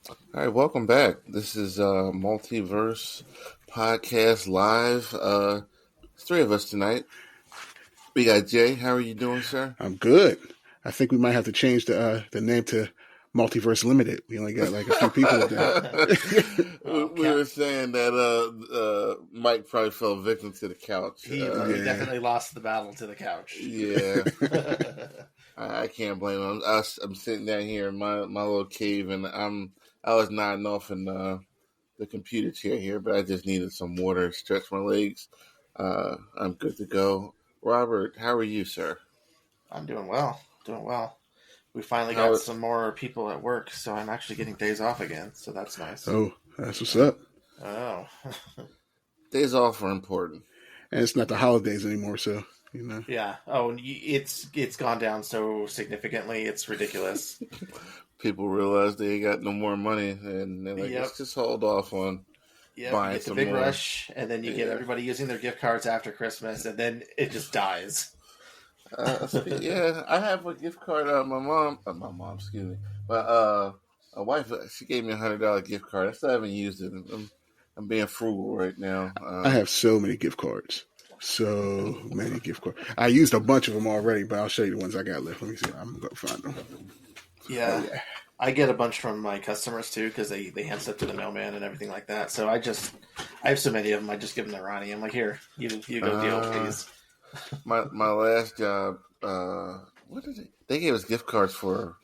All right, welcome back. This is Multiverse Podcast Live. It's three of us tonight. We got Jay. How are you doing, sir? I'm good. I think we might have to change the name to Multiverse Limited. We only got like a few people with that. We were saying that Mike probably fell victim to the couch. He definitely lost the battle to the couch. Yeah. I can't blame him. I'm sitting down here in my little cave, and I was nodding off in the computer chair here, but I just needed some water to stretch my legs. I'm good to go. Robert, how are you, sir? I'm doing well. We finally got some more people at work, so I'm actually getting days off again, so that's nice. Oh, that's what's up. Oh. Days off are important. And it's not the holidays anymore, so, you know. Yeah. Oh, it's gone down so significantly, it's ridiculous. People realize they ain't got no more money, and they're like, let's just hold off on buying you get some the big more. rush, and then you get everybody using their gift cards after Christmas, and then it just dies. Yeah, I have a gift card. My mom, excuse me, my wife, she gave me $100 gift card. I still haven't used it. I'm being frugal right now. I have so many gift cards. I used a bunch of them already, but I'll show you the ones I got left. Let me see. I'm going to find them. Yeah. I get a bunch from my customers too because they hand stuff to the mailman and everything like that. So I have so many of them. I just give them to Ronnie. I'm like, here, you go deal, please. My last job, what did they gave us gift cards for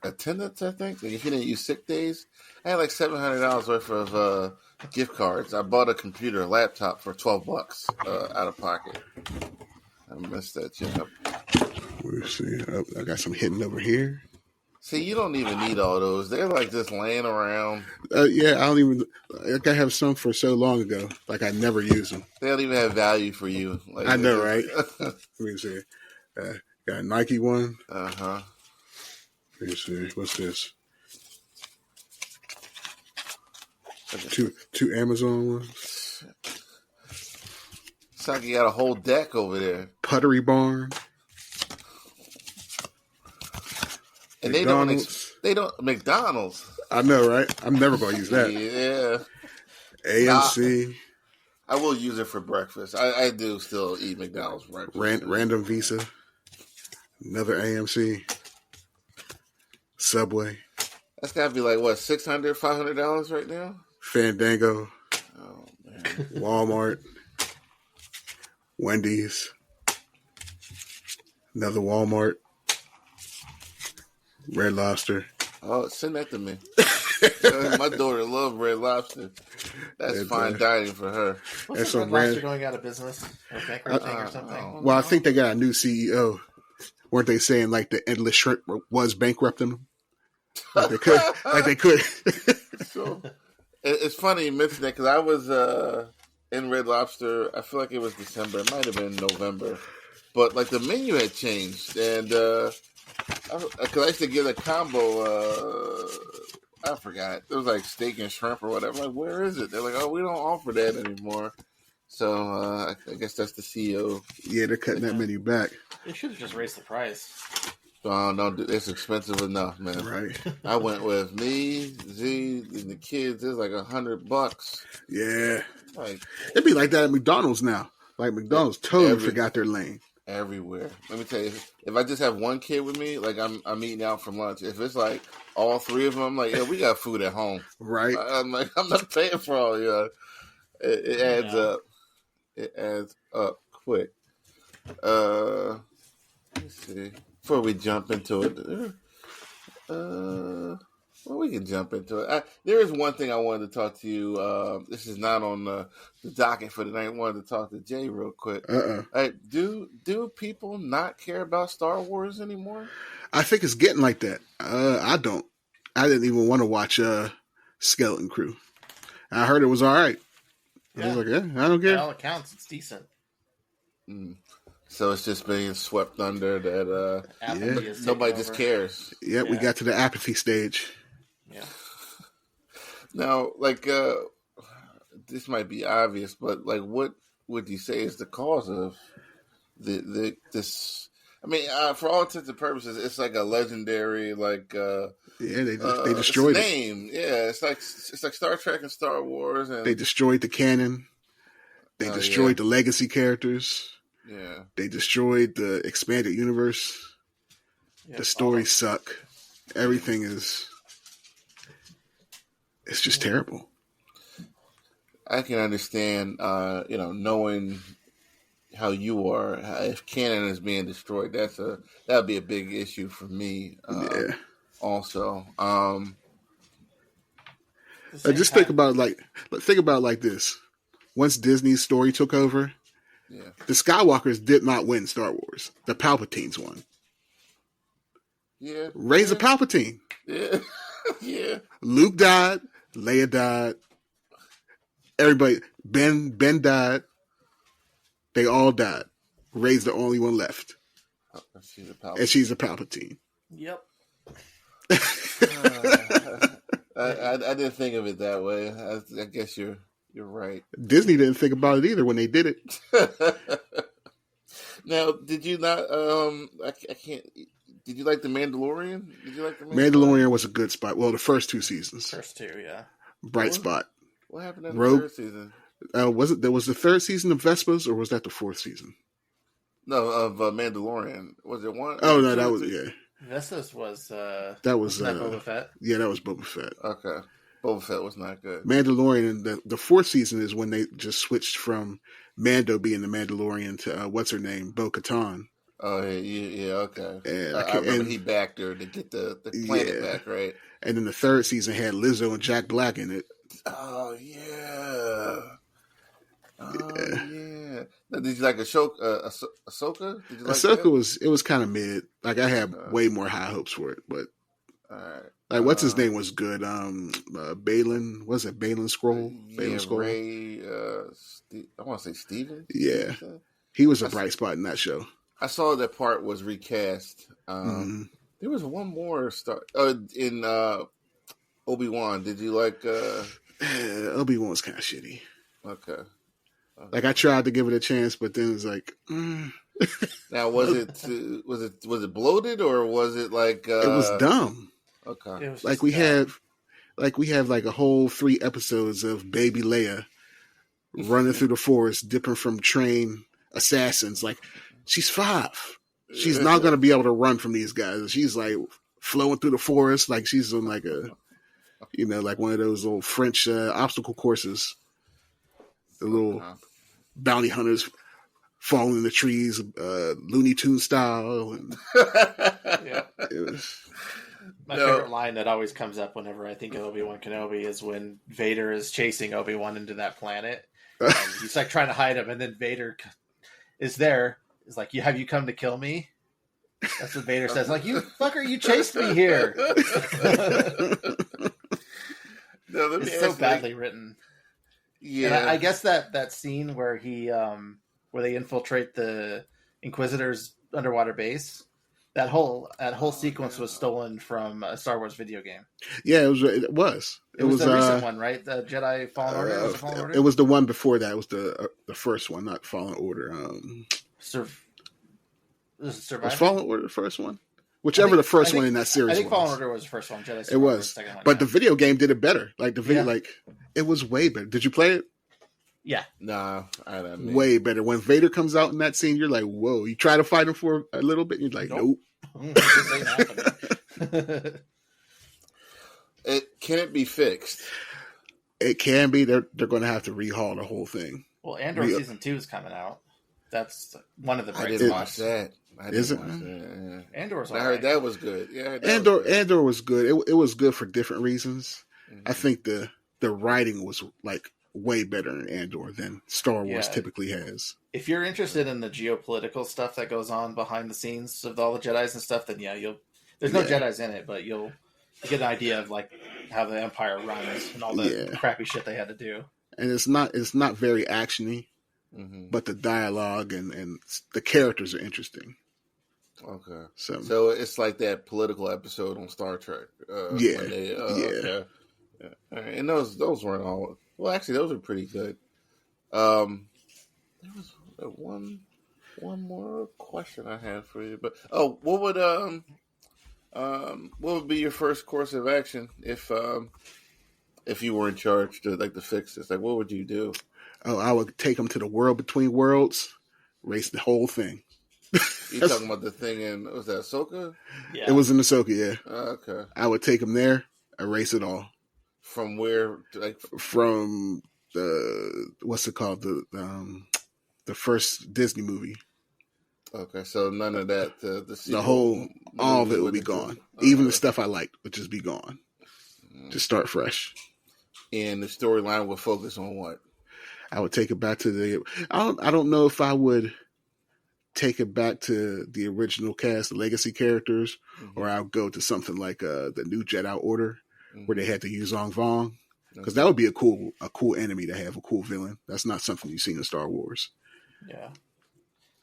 attendance, I think. Like if you didn't use sick days, I had like $700 worth of gift cards. I bought a laptop for $12 out of pocket. I missed that job. Let's see. I got some hidden over here. See, you don't even need all those. They're like just laying around. Yeah, I don't even. Like I have some for so long ago. Like I never use them. They don't even have value for you. Like, I know, right? Let me see. Got a Nike one. Uh-huh. Let me see. What's this? Two Amazon ones. It's like you got a whole deck over there. Pottery Barn. And McDonald's. they don't McDonald's. I know, right? I'm never going to use that. Yeah. AMC. I will use it for breakfast. I do still eat McDonald's for breakfast. Random Visa. Another AMC. Subway. That's got to be like, what, $600, $500 right now? Fandango. Oh, man. Walmart. Wendy's. Another Walmart. Red Lobster. Oh, send that to me. My daughter loves Red Lobster. That's fine dining for her. Wasn't Red Lobster going out of business or bankrupting or something? Well, I think they got a new CEO. Weren't they saying like the Endless Shrimp was bankrupting them? Like they could. So, it's funny you mentioned that because I was in Red Lobster. I feel like it was December. It might have been November. But like the menu had changed. And because I used to get a combo, I forgot. It was like steak and shrimp or whatever. I'm like, where is it? They're like, oh, we don't offer that anymore. So I guess that's the CEO. Yeah, they're cutting that menu back. They should have just raised the price. No, it's expensive enough, man. Right. I went with me, Z, and the kids. It's like $100. Yeah. Like it'd be like that at McDonald's now. Like McDonald's totally forgot their lane. Everywhere. Let me tell you, if I just have one kid with me, like I'm eating out from lunch. If it's like all three of them, I'm like, yeah, we got food at home. Right. I'm like, I'm not paying for all you. It adds up. It adds up quick. Let's see. Before we jump into it, well, we can jump into it. There is one thing I wanted to talk to you. This is not on the docket for tonight. I wanted to talk to Jay real quick. Do people not care about Star Wars anymore? I think it's getting like that. I don't. I didn't even want to watch Skeleton Crew. I heard it was all right. Yeah. I was like, yeah, I don't care. By all accounts, it's decent. So it's just being swept under that nobody just cares. Yeah, we got to the apathy stage. Yeah. Now, like, this might be obvious, but like, what would you say is the cause of this? I mean, for all intents and purposes, it's like a legendary, like they destroyed it's a name. it. Yeah, it's like Star Trek and Star Wars, and they destroyed the canon. They destroyed the legacy characters. Yeah, they destroyed the expanded universe. Yep, the stories suck. Everything is. It's just terrible. I can understand, knowing how you are. If canon is being destroyed, that'd be a big issue for me. Also, just think about it like this. Once Disney's story took over, the Skywalkers did not win Star Wars. The Palpatines won. Yeah, Rey's a Palpatine. Yeah, yeah. Luke died. Leia died. Everybody, Ben died. They all died. Rey's the only one left. And she's a Palpatine. Yep. I didn't think of it that way. I guess you're right. Disney didn't think about it either when they did it. Now, did you not? I can't. Did you like The Mandalorian? Did you like The Mandalorian was a good spot. Well, the first two seasons. First two, yeah. Bright spot. What happened in the third season? Was it? There was the third season of Vespas, or was that the fourth season? No, of Mandalorian. Was it one? Oh no, that was Vespas was. That was that Boba Fett. Yeah, that was Boba Fett. Okay, Boba Fett was not good. Mandalorian, and the fourth season is when they just switched from Mando being the Mandalorian to what's her name, Bo-Katan. Oh yeah, okay. And I remember he backed her to get the planet back, right? And then the third season had Lizzo and Jack Black in it. Oh yeah. Yeah. Now, did you like Ahsoka? Did you like Ahsoka was kind of mid. Like I had way more high hopes for it, but like what's his name was good. Balin, was it Balin Scroll? Balin Scroll. Ray. I want to say Steven. Yeah, he was a bright spot in that show. I saw that part was recast. There was one more star in Obi-Wan. Did you like? Obi-Wan was kind of shitty. Okay. Like I tried to give it a chance, but then it's like. Now was it bloated or was it like? It was dumb. Okay. Like we have like a whole 3 episodes of baby Leia running through the forest, dipping from trained assassins. Like she's 5. She's not going to be able to run from these guys. She's like flowing through the forest, like she's on like a, like one of those little French obstacle courses. The little bounty hunters falling in the trees, Looney Tunes style. And My favorite line that always comes up whenever I think of Obi-Wan Kenobi is when Vader is chasing Obi-Wan into that planet. And he's like trying to hide him, and then Vader is there. It's like, have you come to kill me? That's what Vader says. Like, you fucker, you chased me here. No, it's so badly written. Yeah, and I guess that scene where where they infiltrate the Inquisitor's underwater base, that whole sequence was stolen from a Star Wars video game. Yeah, it was. It was the recent one, right? The Jedi Fallen Order. Was it Fallen Order? It was the one before that. It was the first one, not Fallen Order. Was Fallen Order the first one? Whichever the first one in that series. I think Fallen Order was the first one. Jedi it was, the second one, but the video game did it better. Like the video, it was way better. Did you play it? Yeah. Nah, I don't. Way better. When Vader comes out in that scene, you're like, whoa. You try to fight him for a little bit, and you're like, nope. Can it be fixed? It can be. They're going to have to rehaul the whole thing. Well, Andor season 2 is coming out. That's one of the bright spots. I didn't watch that. Is it? Andor's. I heard that was good. Yeah, Andor was good. It was good for different reasons. Mm-hmm. I think the writing was like way better in Andor than Star Wars typically has. If you're interested in the geopolitical stuff that goes on behind the scenes of all the Jedis and stuff, then there's no Jedis in it, but you'll get an idea of like how the Empire runs and all the crappy shit they had to do. And it's not very actiony, but the dialogue and the characters are interesting. Okay, so it's like that political episode on Star Trek. Okay. Yeah. All right. And those weren't all. Well, actually, those are pretty good. There was one more question I had for you, but what would be your first course of action if you were in charge to fix this? Like, what would you do? Oh, I would take them to the world between worlds, race the whole thing. You talking about the thing was that Ahsoka? Yeah. It was in Ahsoka, yeah. Okay. I would take them there, erase it all. From where? From what's it called? The first Disney movie. Okay, so none of that. The whole, all of it would be gone. Okay. Even the stuff I liked would just be gone. Just start fresh. And the storyline would focus on what? I would take it back to I don't know if I would take it back to the original cast, the legacy characters, or I'll go to something like the New Jedi Order, where they had to use Ong Vong, because that would be a cool enemy to have, a cool villain. That's not something you see in Star Wars. Yeah.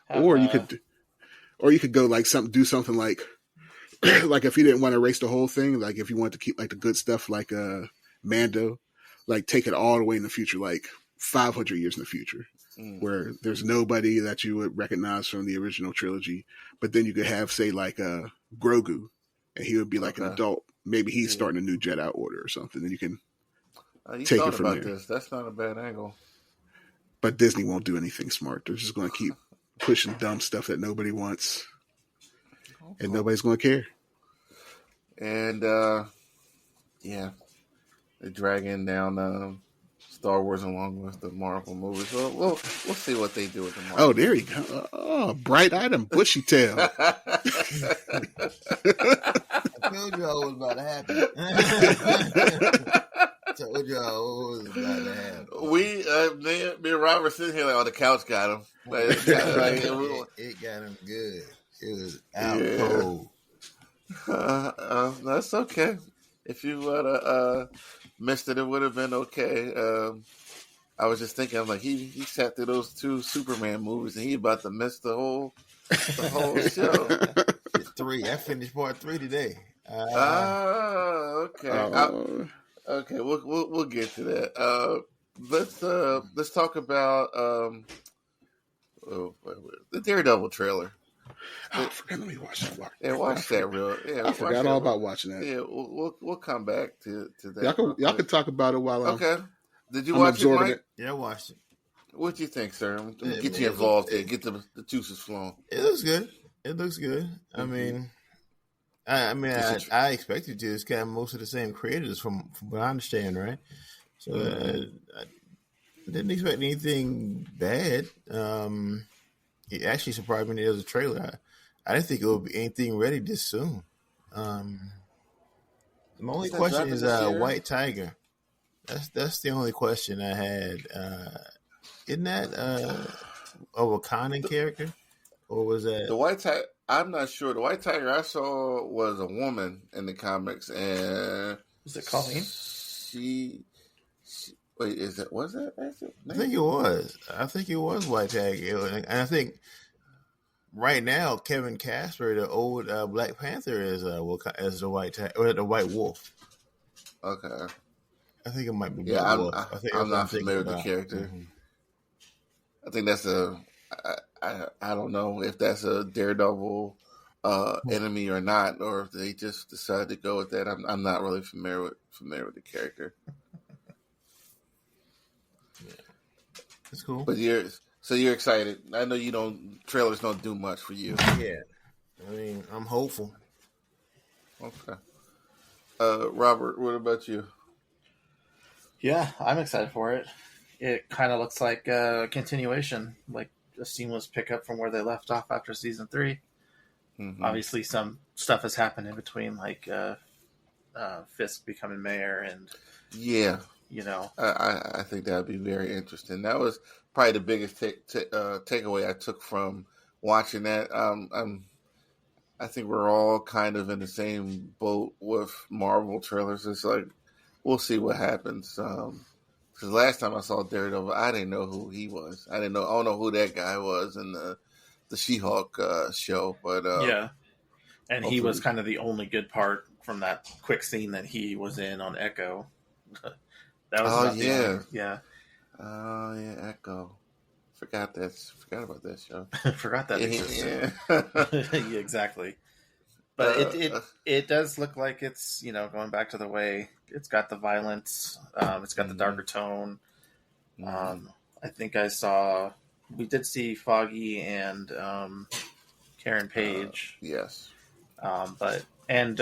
Or you could go like do something like like if you didn't want to erase the whole thing, like if you wanted to keep like the good stuff, like Mando, like take it all the way in the future, like 500 years in the future, where there's nobody that you would recognize from the original trilogy, but then you could have, say, like Grogu, and he would be like an adult. Maybe he's starting a new Jedi Order or something, and you can take it from there. That's not a bad angle. But Disney won't do anything smart. They're just going to keep pushing dumb stuff that nobody wants, and nobody's going to care. And they're dragging down Star Wars along with the Marvel movies. Well, we'll see what they do with the Marvel. Oh, there you go. Oh, bright-eyed and bushy-tailed. I told y'all what was about to happen. Told y'all what was about to happen. Me and Robert sitting here like, on the couch got him. It got him good. It was out cold. That's okay. If you would have missed it would have been okay. I was just thinking, I'm like, he sat through those 2 Superman movies, and he about to miss the whole show. 3. I finished part 3 today. Okay. Okay, we'll get to that. Let's talk about the Daredevil trailer. Oh, I forgot. Let me watch that. Yeah, watch that real. Yeah, I forgot all about watching that. Yeah, we'll come back to that. Y'all can talk about it while okay. Did you watch it, Mike? Yeah, I watched it. What do you think, sir? Get you involved here. Get the juices flowing. It looks good. I mean, I expected to. It's kind of most of the same creators from what I understand, right? So I didn't expect anything bad. It actually surprised me there was a trailer. I didn't think it would be anything ready this soon. The only question is White Tiger. That's the only question I had. Isn't that a Wakandan character, or was that the White Tiger? I'm not sure. The White Tiger I saw was a woman in the comics, and was it Colleen? Wait, was that? I think it was. I think it was White Tiger, and I think right now Kevin Casper, the old Black Panther, is the White Tiger or the White Wolf. Okay. I think it might be Black Wolf. I'm not familiar with the character. Mm-hmm. I think that's I don't know if that's a Daredevil enemy or not, or if they just decided to go with that. I'm not really familiar with the character. Yeah. That's cool. But you're excited. I know trailers don't do much for you. Yeah. I mean, I'm hopeful. Okay. Robert, what about you? Yeah, I'm excited for it. It kind of looks like a continuation, like a seamless pickup from where they left off after season 3. Mm-hmm. Obviously, some stuff has happened in between, like Fisk becoming mayor, and I think that would be very interesting. That was probably the biggest takeaway I took from watching that. I think we're all kind of in the same boat with Marvel trailers. It's like, we'll see what happens. Because last time I saw Daredevil, I didn't know who he was. I don't know who that guy was in the She-Hulk show. But and he was kind of the only good part from that quick scene that he was in on Echo. That was yeah. Oh yeah, Echo. Forgot about that show. Forgot that existed. Yeah. Yeah, exactly. But it does look like it's, going back to the way it's got the violence, it's got the darker tone. I think we did see Foggy and Karen Page. Yes. And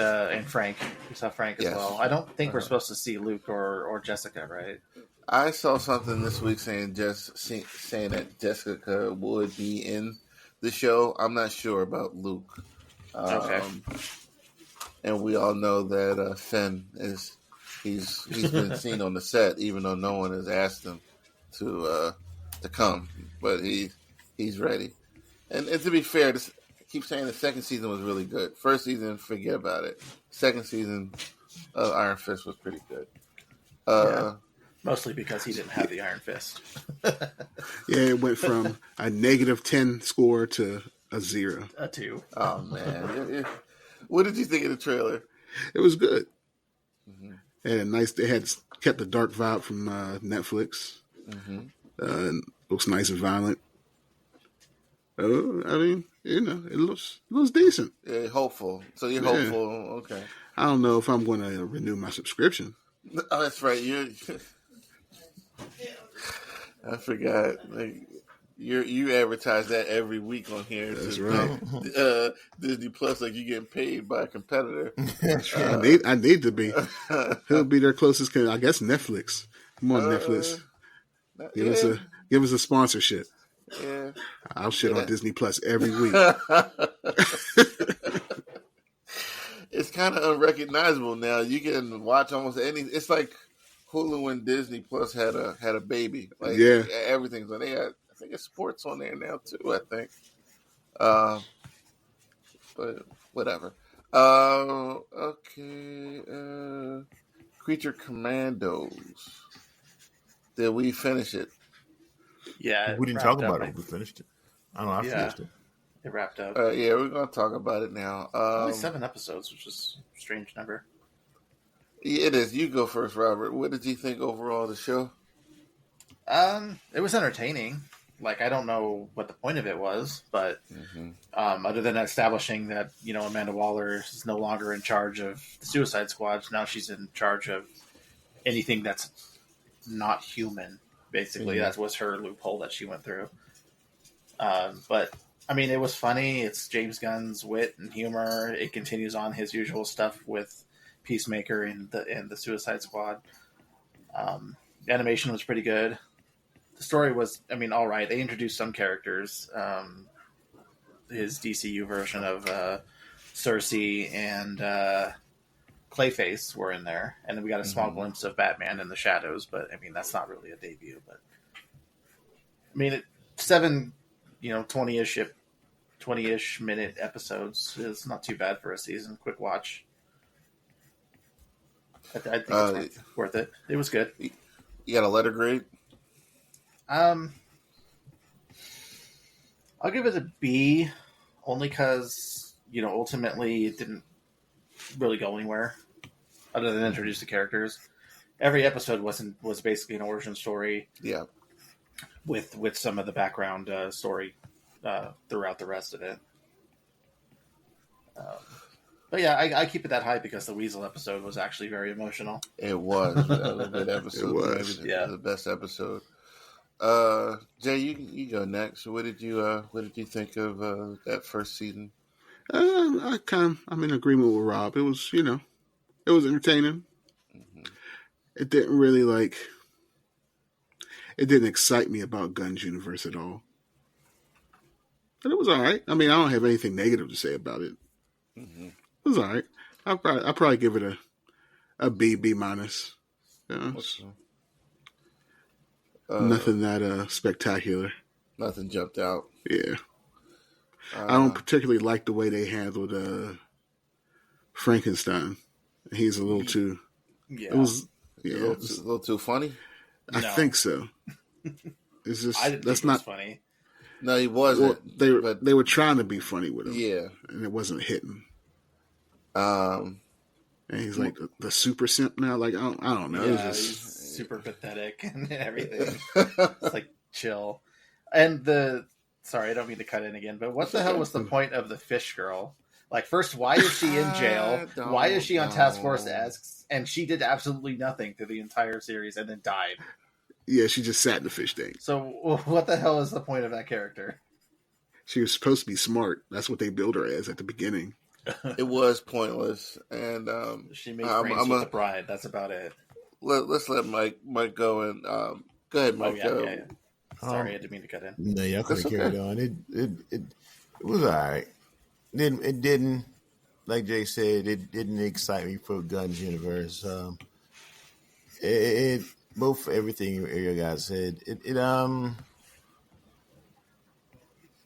Frank. We saw Frank as well. I don't think we're supposed to see Luke or Jessica, right? I saw something this week saying that Jessica would be in the show. I'm not sure about Luke. Okay. And we all know that Finn he's been seen on the set, even though no one has asked him to come, but he's ready. And to be fair, I keep saying the second season was really good. First season, forget about it. Second season of Iron Fist was pretty good. Mostly because he didn't have the Iron Fist. Yeah, it went from a -10 score to a 0. A 2. Oh man, what did you think of the trailer? It was good. They had kept the dark vibe from Netflix. It looks nice and violent. I mean, it looks decent. Yeah, hopeful. So you're hopeful, okay? I don't know if I'm going to renew my subscription. Oh, that's right. I forgot. You advertise that every week on here. That's right. Disney Plus, like you getting paid by a competitor. That's right. I need to be. Who'll be their closest? I guess Netflix. Come on, Netflix. Give us a sponsorship. Yeah, I'll shit on Disney Plus every week. It's kind of unrecognizable now. You can watch almost any. It's like Hulu and Disney Plus had a baby. Like, everything's on. They got, I think it's sports on there now too. I think, but whatever. Okay. Creature Commandos. Did we finish it? Yeah, we didn't talk about it. We finished it. I don't know. I finished it. It wrapped up. Yeah, we're gonna talk about it now. Only 7 episodes, which is a strange number. Yeah, it is. You go first, Robert. What did you think overall of the show? It was entertaining. Like, I don't know what the point of it was, but other than establishing that, Amanda Waller is no longer in charge of the Suicide Squad, now she's in charge of anything that's not human. Basically, that was her loophole that she went through. But I mean, it was funny. It's James Gunn's wit and humor. It continues on his usual stuff with Peacemaker and the Suicide Squad. The animation was pretty good. The story was, all right. They introduced some characters. His DCU version of Cersei and Clayface were in there, and then we got a small glimpse of Batman in the shadows. But that's not really a debut. But 7, 20-ish minute episodes is not too bad for a season. Quick watch. I think it's worth it. It was good. You got a letter grade? I'll give it a B, only because ultimately it didn't really go anywhere other than introduce the characters. Every episode was basically an origin story. Yeah. With some of the background story throughout the rest of it. But yeah, I keep it that high because the Weasel episode was actually very emotional. It was. That was a good episode. It was. Maybe the best episode. Jay, you go next. What did you think of that first season? I'm in agreement with Rob. It was, it was entertaining. It didn't really it didn't excite me about Gunn's universe at all. But it was all right. I don't have anything negative to say about it. It was all right. I'll probably give it a B minus. Nothing that spectacular. Nothing jumped out. Yeah. I don't particularly like the way they handled Frankenstein. He's a little too. Yeah. It was a little too funny. I think so. It's just I didn't think it was funny. No, he wasn't. Well, they were trying to be funny with him. Yeah, and it wasn't hitting. And he's like the super simp now. Like I don't know. Yeah, he's super pathetic and everything. It's like chill. And sorry, I don't mean to cut in again, but what the hell was the point of the fish girl? Like, first, why is she in jail? Why is she on Task Force X? And she did absolutely nothing through the entire series and then died. Yeah, she just sat in the fish tank. So what the hell is the point of that character? She was supposed to be smart. That's what they billed her as at the beginning. It was pointless, and she made friends with the bride. That's about it. Let's let Mike go and go ahead, Mike. Yeah. Sorry, I didn't mean to cut in. No, y'all could have carried on. It was all right. It didn't, like Jay said, it didn't excite me for Guns Universe. It both everything you guys said.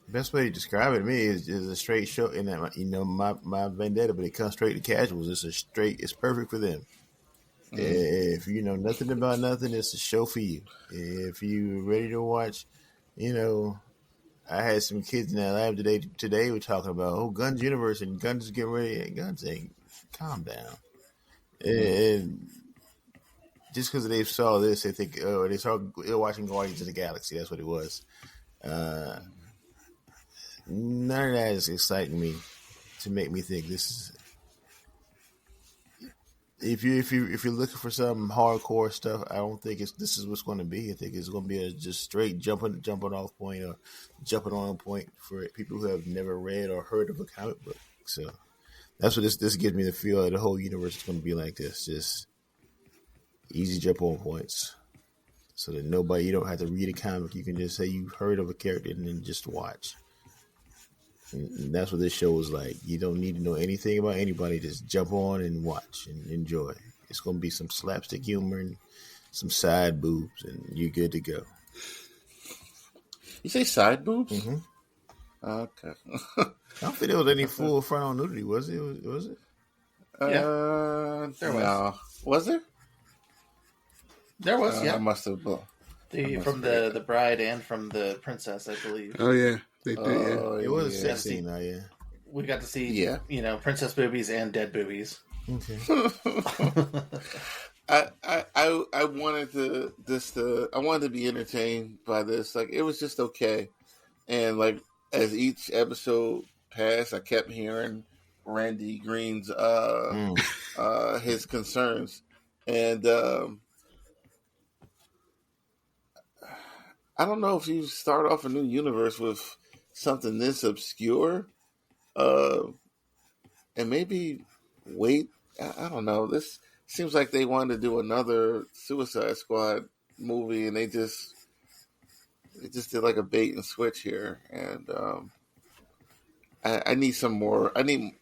Best way to describe it to me is a straight show. In that, my vendetta, but it comes straight to casuals. It's perfect for them. If you know nothing about nothing, it's a show for you. If you're ready to watch, I had some kids in that lab today were talking about Guns Universe and Guns getting ready and Guns saying, calm down. And just because they saw this, they think they were watching Guardians of the Galaxy. That's what it was. None of that is exciting me to make me think this is. If you're looking for some hardcore stuff, I don't think this is what's going to be. I think it's going to be a just straight jumping off point or jumping on point for people who have never read or heard of a comic book. So that's what this gives me the feel that the whole universe is going to be like this, just easy jump on points, so that you don't have to read a comic. You can just say you've heard of a character and then just watch. And that's what this show was like. You don't need to know anything about anybody. Just jump on and watch and enjoy. It's going to be some slapstick humor and some side boobs, and you're good to go. You say side boobs? Mm-hmm. Okay. I don't think there was any full frontal nudity, was it? Was it? Yeah. There was. No. Was there? There was, yeah. I must have. From the bride and from the princess, I believe. Oh, yeah. They did, It was a sex scene, though, yeah. We got to see, princess boobies and dead boobies. Okay. I wanted to be entertained by this. Like, it was just okay. And like, as each episode passed, I kept hearing Randy Green's his concerns. And I don't know if you start off a new universe with something this obscure, and maybe wait. I don't know. This seems like they wanted to do another Suicide Squad movie, and they just did like a bait and switch here. And I need some more. I need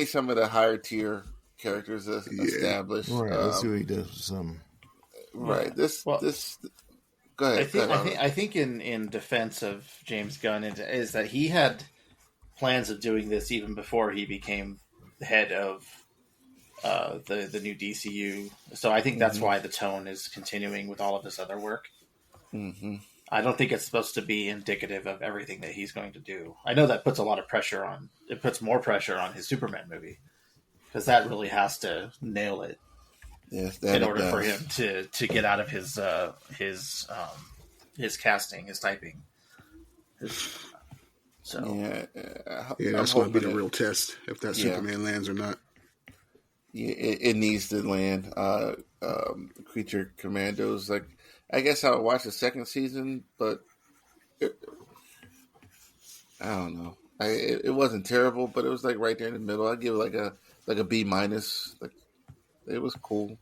some of the higher tier characters established. Right. Let's see what he does with some. Right. This. Go ahead. I think in defense of James Gunn is that he had plans of doing this even before he became the head of the new DCU. So I think that's why the tone is continuing with all of this other work. Mm-hmm. I don't think it's supposed to be indicative of everything that he's going to do. I know that puts a lot of pressure on. It puts more pressure on his Superman movie because that really has to nail it. Yes, in order for him to get out of his casting, his typing. That's going to be the real test if that Superman lands or not. Yeah, it needs to land. Creature Commandos. Like, I guess I'll watch the second season, but I don't know. It wasn't terrible, but it was like right there in the middle. I'd give it like a B minus. Like, it was cool.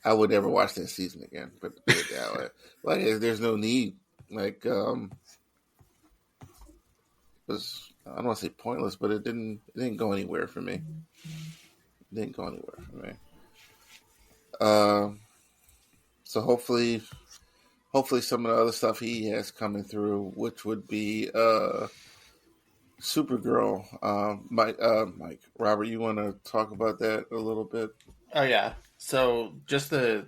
I would never watch that season again, but put it that way. Like, there's no need. Like, it was, I don't want to say pointless, but it didn't go anywhere for me. It didn't go anywhere for me. So hopefully some of the other stuff he has coming through, which would be Supergirl. Mike, Robert, you want to talk about that a little bit? Oh yeah. So just the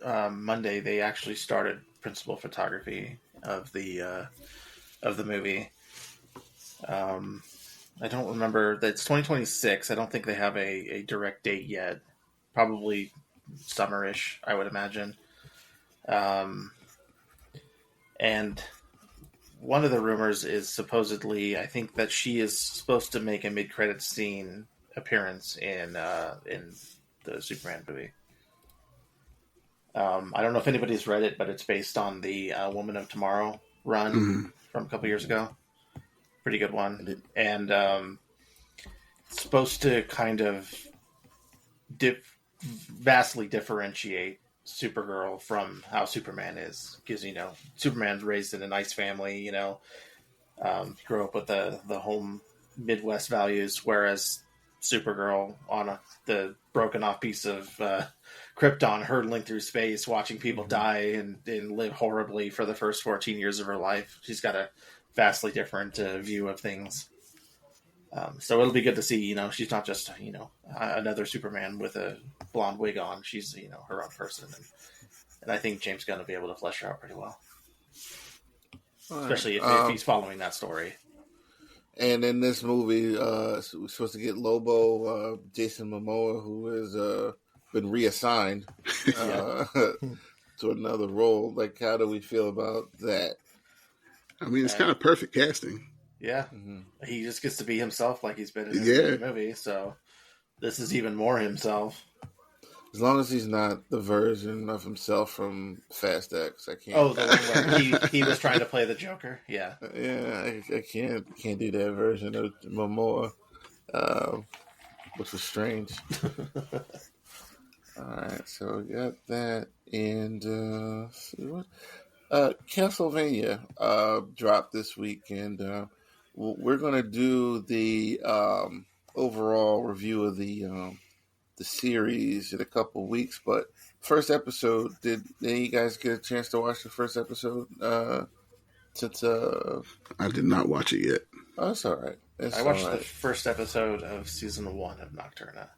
Monday, they actually started principal photography of the movie. I don't remember. It's 2026. I don't think they have a direct date yet. Probably summerish, I would imagine. And one of the rumors is supposedly, I think that she is supposed to make a mid-credits scene appearance in the Superman movie. I don't know if anybody's read it, but it's based on the Woman of Tomorrow run from a couple years ago. Pretty good one. And it's supposed to kind of vastly differentiate Supergirl from how Superman is. Because, Superman's raised in a nice family, grew up with the home Midwest values, whereas Supergirl on the broken off piece of Krypton, hurtling through space, watching people die and live horribly for the first 14 years of her life. She's got a vastly different view of things. So it'll be good to see, she's not just, another Superman with a blonde wig on. She's, her own person. And I think James Gunn will be able to flesh her out pretty well. Especially if he's following that story. And in this movie, we're supposed to get Lobo, Jason Momoa, who has been reassigned to another role. Like, how do we feel about that? I mean, it's kind of perfect casting. Yeah. He just gets to be himself like he's been in every movie. So this is even more himself. As long as he's not the version of himself from Fast X, I can't. Oh, the one where he was trying to play the Joker? Yeah. Yeah, I can't do that version of Momoa, which was strange. All right, so we got that. And let's see what... Castlevania dropped this week, and we're going to do the overall review of the series in a couple weeks. But first episode, did any of you guys get a chance to watch the first episode? Since I did not watch it yet. Oh, that's all right. I watched the first episode of season 1 of Nocturna.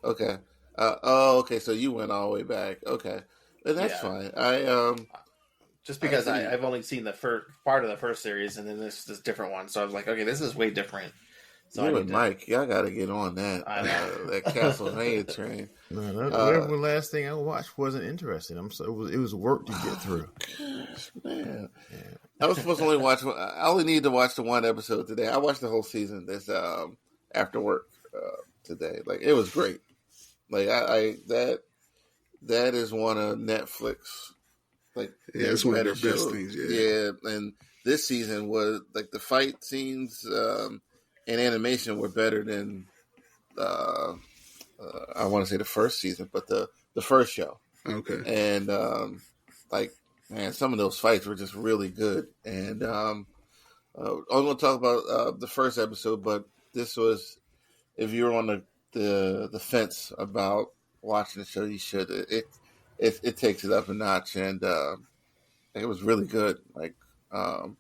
Okay. Okay. So you went all the way back. Okay, and that's fine. Just because I've only seen the first part of the first series, and then this different one, so I was like, okay, this is way different. So you and Mike, y'all got to get on that. I know. That Castlevania train. Whatever the last thing I watched wasn't interesting. It was work to get through. Gosh, man. Yeah. I was supposed to only watch. I only needed to watch the one episode today. I watched the whole season this after work today. Like, it was great. Like, that is one of Netflix. Like, it's one of their best things. Yeah, and this season was like the fight scenes and animation were better than I want to say the first season, but the first show. Okay. And man, some of those fights were just really good. And I'm going to talk about the first episode, but this was, if you're on the fence about watching the show, you should. It takes it up a notch, and it was really good. Like that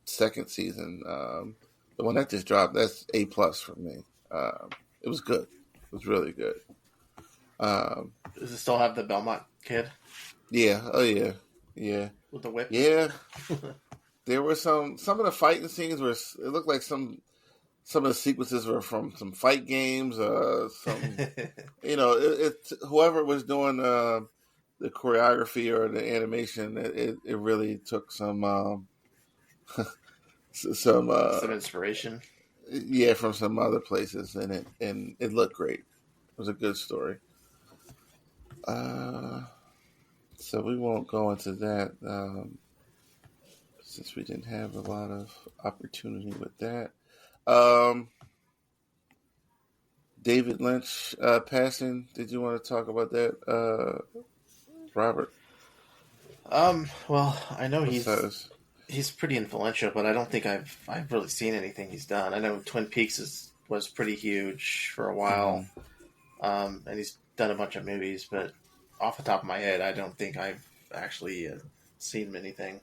second season, the one that just dropped, that's A+ for me. It was good. It was really good. Does it still have the Belmont kid? Yeah. Oh yeah. Yeah. With the whip. Yeah. There were some of the fighting scenes where it looked like some of the sequences were from some fight games. Whoever was doing the choreography or the animation, it really took some inspiration. Yeah, from some other places, and it looked great. It was a good story. So we won't go into that since we didn't have a lot of opportunity with that. David Lynch passing. Did you want to talk about that, Robert? Well, I know he's pretty influential, but I don't think I've really seen anything he's done. I know Twin Peaks was pretty huge for a while, and he's done a bunch of movies, but off the top of my head, I don't think I've actually seen anything.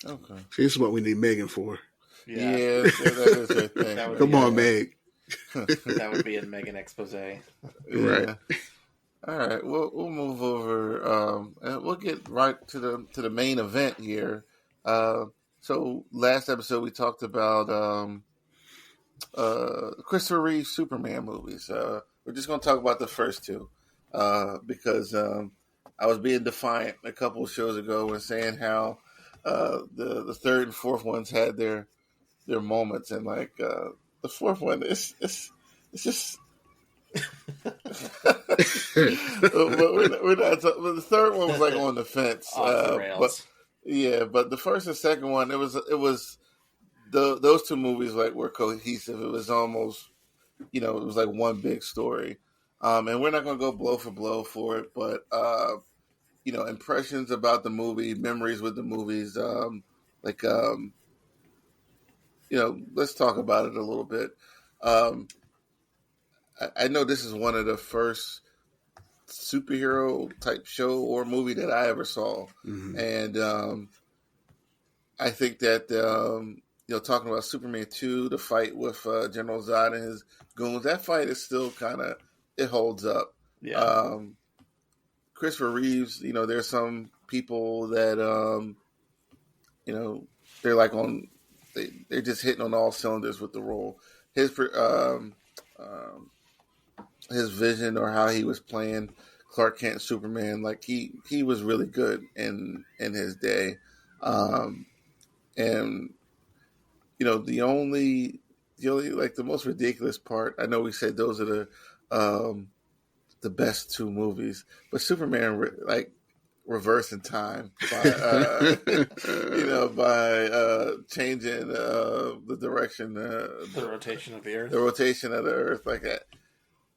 Okay. See, this is what we need Megan for. Yeah, that is her thing. Come on, Meg. That would be a Megan expose. Yeah. Right. All right, we'll move over, and we'll get right to the main event here. So last episode we talked about Christopher Reeves Superman movies. We're just going to talk about the first two because I was being defiant a couple of shows ago and saying how the third and fourth ones had their moments, and like the fourth one, it's just. But we're not but the third one was like on the fence. But the first and second one, it was those two movies like were cohesive. It was almost, it was like one big story. And we're not going to go blow for blow for it, but impressions about the movie, memories with the movies, let's talk about it a little bit. I know this is one of the first superhero type show or movie that I ever saw, and I think that talking about Superman 2, the fight with General Zod and his goons, that fight is still it holds up. Yeah. Christopher Reeves, there's some people that they're like they're just hitting on all cylinders with the role. His vision or how he was playing Clark Kent Superman, like he was really good in his day. And the only like the most ridiculous part, I know we said those are the best two movies, but Superman reversing time by by changing the direction, the rotation of the Earth, like that.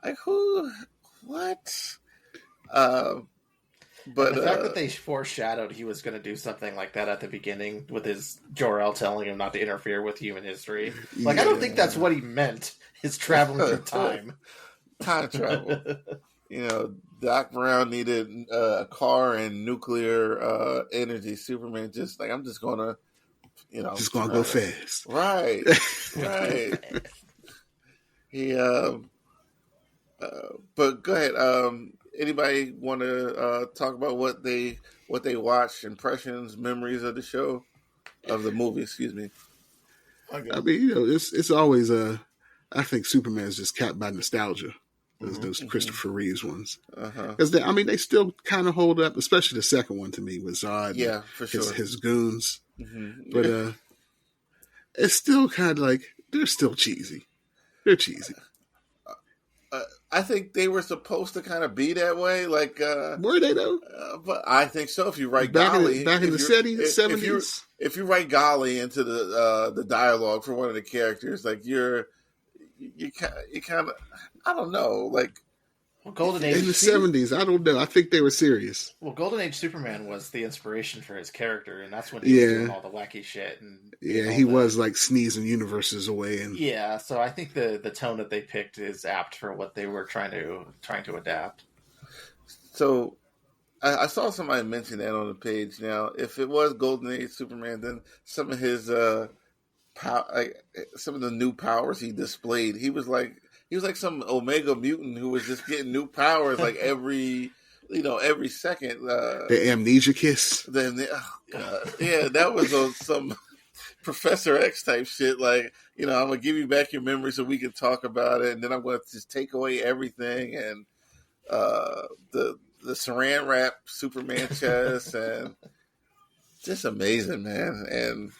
Like who? What? But the fact that they foreshadowed he was going to do something like that at the beginning with his Jor-El telling him not to interfere with human history. Like, I don't think that's what he meant. Is traveling through time. Time travel. Doc Brown needed a car and nuclear energy. Superman just like, I'm just gonna, just gonna go fast. Right. Right. He but go ahead. Anybody want to talk about what they watched, impressions, memories of the show, of the movie? Excuse me. Okay. I mean, it's always I think Superman is just capped by nostalgia. Those Christopher Reeves ones, because they still kind of hold up. Especially the second one to me with Zod. Yeah, for sure. His goons, but it's still kind of like they're still cheesy. They're cheesy. I think they were supposed to kind of be that way. Like, were they though? But I think so. If you write back golly, in the 70s, if you write golly into the dialogue for one of the characters, like you kind of, I don't know, like. Well, Golden Age in the 70s, I don't know. I think they were serious. Well, Golden Age Superman was the inspiration for his character, and that's when he was doing all the wacky shit. And he was like sneezing universes away. And so I think the tone that they picked is apt for what they were trying to adapt. So I saw somebody mention that on the page. Now, if it was Golden Age Superman, then some of his some of the new powers he displayed, he was like some Omega mutant who was just getting new powers like every second. The amnesia kiss. That was some Professor X type shit. Like, I'm gonna give you back your memory so we can talk about it, and then I'm gonna just take away everything, and the saran wrap Superman chest, and just amazing, man. And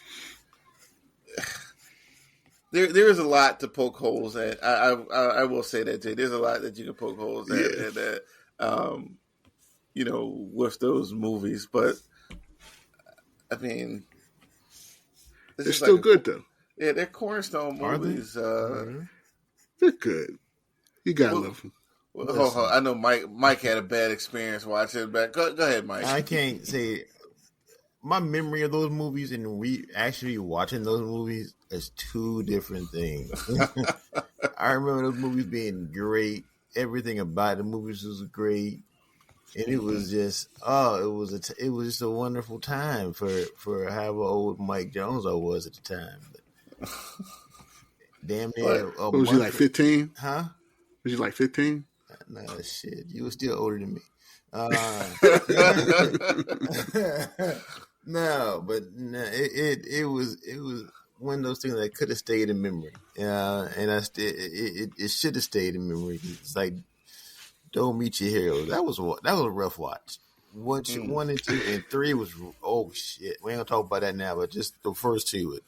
There is a lot to poke holes at. I will say that, Jay. There's a lot that you can poke holes at, with those movies. But I mean, they're still good though. Yeah, they're cornerstone movies. They're good. You gotta love them. Well, I know Mike had a bad experience watching it back. Go ahead, Mike. I can't say my memory of those movies and actually watching those movies is two different things. I remember those movies being great. Everything about the movies was great, and it was just it was just a wonderful time for however old Mike Jones I was at the time. But damn near. What was you like 15? Huh? Was you like 15? No shit. You were still older than me. No, but no, it was one of those things that could have stayed in memory. And it should have stayed in memory. It's like, don't meet your heroes. That was a rough watch. 1 and 2 and 3 was oh shit. We ain't gonna talk about that now, but just the first two,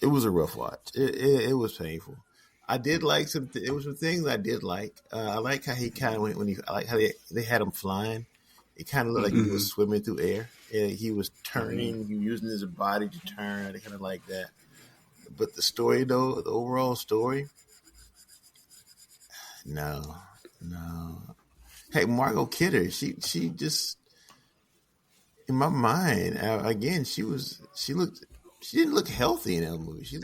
it was a rough watch. It was painful. I did like it was some things I did like. I like how he kind of went I like how they had him flying. It kind of looked like he was swimming through air. And he was turning, using his body to turn. I kind of like that. But the story, though, the overall story, no. Hey, Margot Kidder, she just, in my mind, again, she didn't look healthy in that movie. She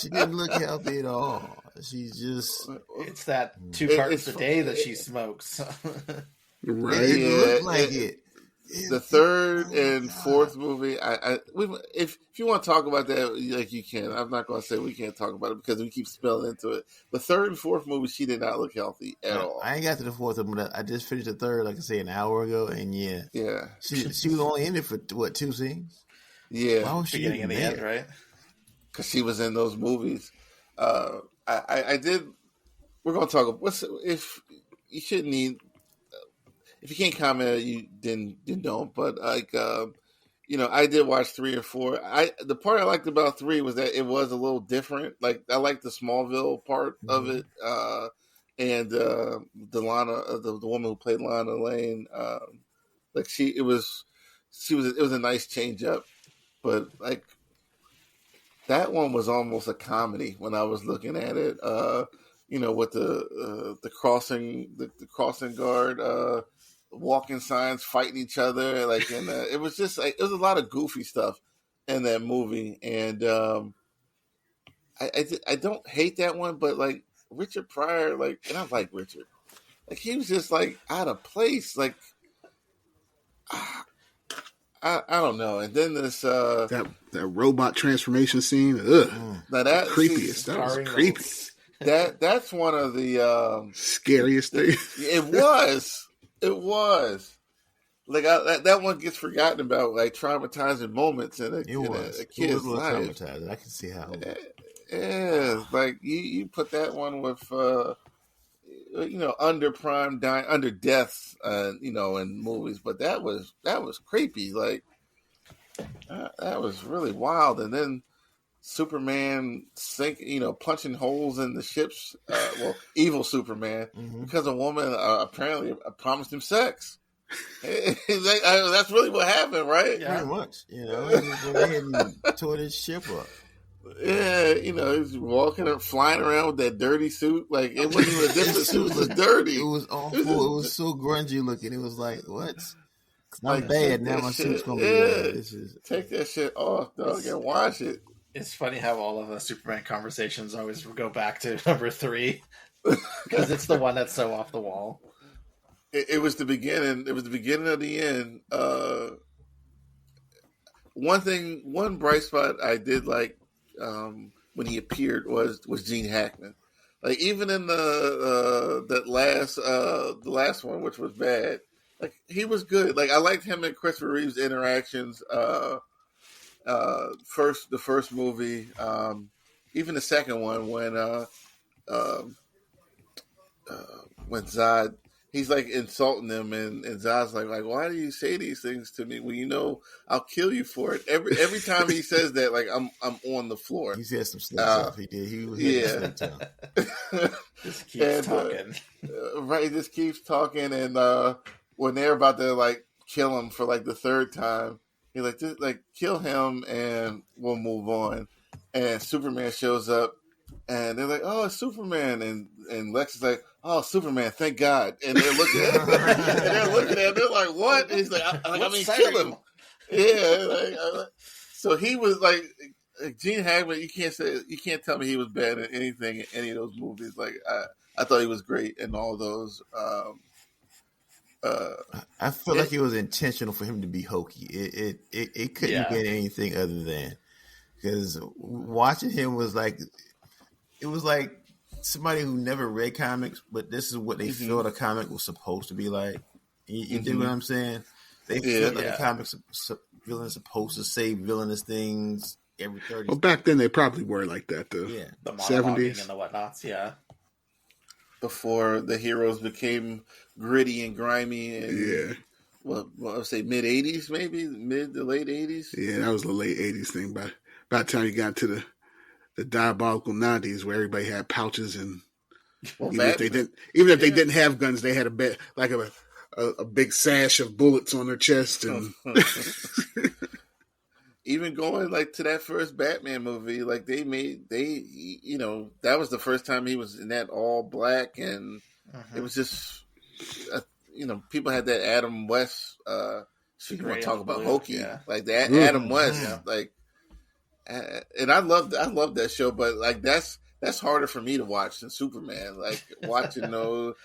didn't look healthy at all. She's just, it's that 2 cartons a day that she smokes. Right? It didn't look like it. The third and fourth movie, if you want to talk about that, like you can. I'm not going to say we can't talk about it because we keep spilling into it. The third and fourth movie, she did not look healthy at all. I ain't got to the fourth one, but I just finished the third, like I say, an hour ago, and she was only in it for what, 2 scenes? Yeah, why was she beginning and the end, right? Because she was in those movies. I did. We're going to talk. If you shouldn't need. If you can't comment, you don't. But like, I did watch 3 and 4. The part I liked about 3 was that it was a little different. Like, I liked the Smallville part of it, and Lana, the woman who played Lana Lane, it was a nice change up. But like, that one was almost a comedy when I was looking at it. With the crossing guard. Walking signs, fighting each other, like, and it was just like it was a lot of goofy stuff in that movie, and I don't hate that one, but like Richard Pryor, like, and I like Richard, like he was just like out of place, like I don't know, and then this that robot transformation scene, now that creepiest, that was creepy. That's one of the scariest things. It was like that one gets forgotten about, like traumatizing moments in a kid's life. Traumatizing. I can see how. Yeah, like you put that one with under prime dying, under deaths, in movies, but that was creepy. Like that was really wild, and then Superman punching holes in the ships. Evil Superman, because a woman apparently promised him sex. That's really what happened, right? Yeah, pretty much. He went ahead and tore his ship up. Yeah, he's walking and flying around with that dirty suit. Like, it wasn't even a different suit; it was dirty. It was awful. It was so grungy looking. It was like, what? I'm bad now. My suit's gonna be bad. Take that shit off, dog, and wash it. It's funny how all of the Superman conversations always go back to number 3 because it's the one that's so off the wall. It was the beginning. It was the beginning of the end. One bright spot I did like when he appeared was Gene Hackman. Like, even in the last one, which was bad, like, he was good. Like, I liked him and Christopher Reeve's interactions. The first movie, even the second one when Zod, he's like insulting them, and Zod's like, why do you say these things to me when I'll kill you for it? Every time he says that, like, I'm on the floor. He said some stuff. He did. He was just keeps talking. Right, he just keeps talking, and when they're about to like kill him for like the third time, he's like, just, like, kill him and we'll move on. And Superman shows up, and they're like, oh, it's Superman, and Lex is like, oh, Superman, thank God. And they're looking at him, they're like, what? And he's like, kill him. Yeah. So he was like Gene Hackman. You can't tell me he was bad in anything in any of those movies. Like, I thought he was great in all those. I feel like it was intentional for him to be hokey. It couldn't have been anything other than, because watching him was like, it was like somebody who never read comics, but this is what they felt a comic was supposed to be like. You dig what I'm saying? They felt like a comic villain is supposed to say villainous things every 30. Well, back then they probably were like that, though. Yeah, the 70s and the whatnots. Yeah. before the heroes became gritty and grimy. And, well, I'll say mid 80s, maybe mid to late 80s. Yeah, that was the late 80s thing. By the time you got to the diabolical 90s, where everybody had pouches and even if they didn't have guns, they had a big sash of bullets on their chest and. Even going like to that first Batman movie, like that was the first time he was in that all black, and it was just, people had that Adam West. So you want to talk about hokey, like that Adam West, like, and I loved that show, but like that's harder for me to watch than Superman. Like watching those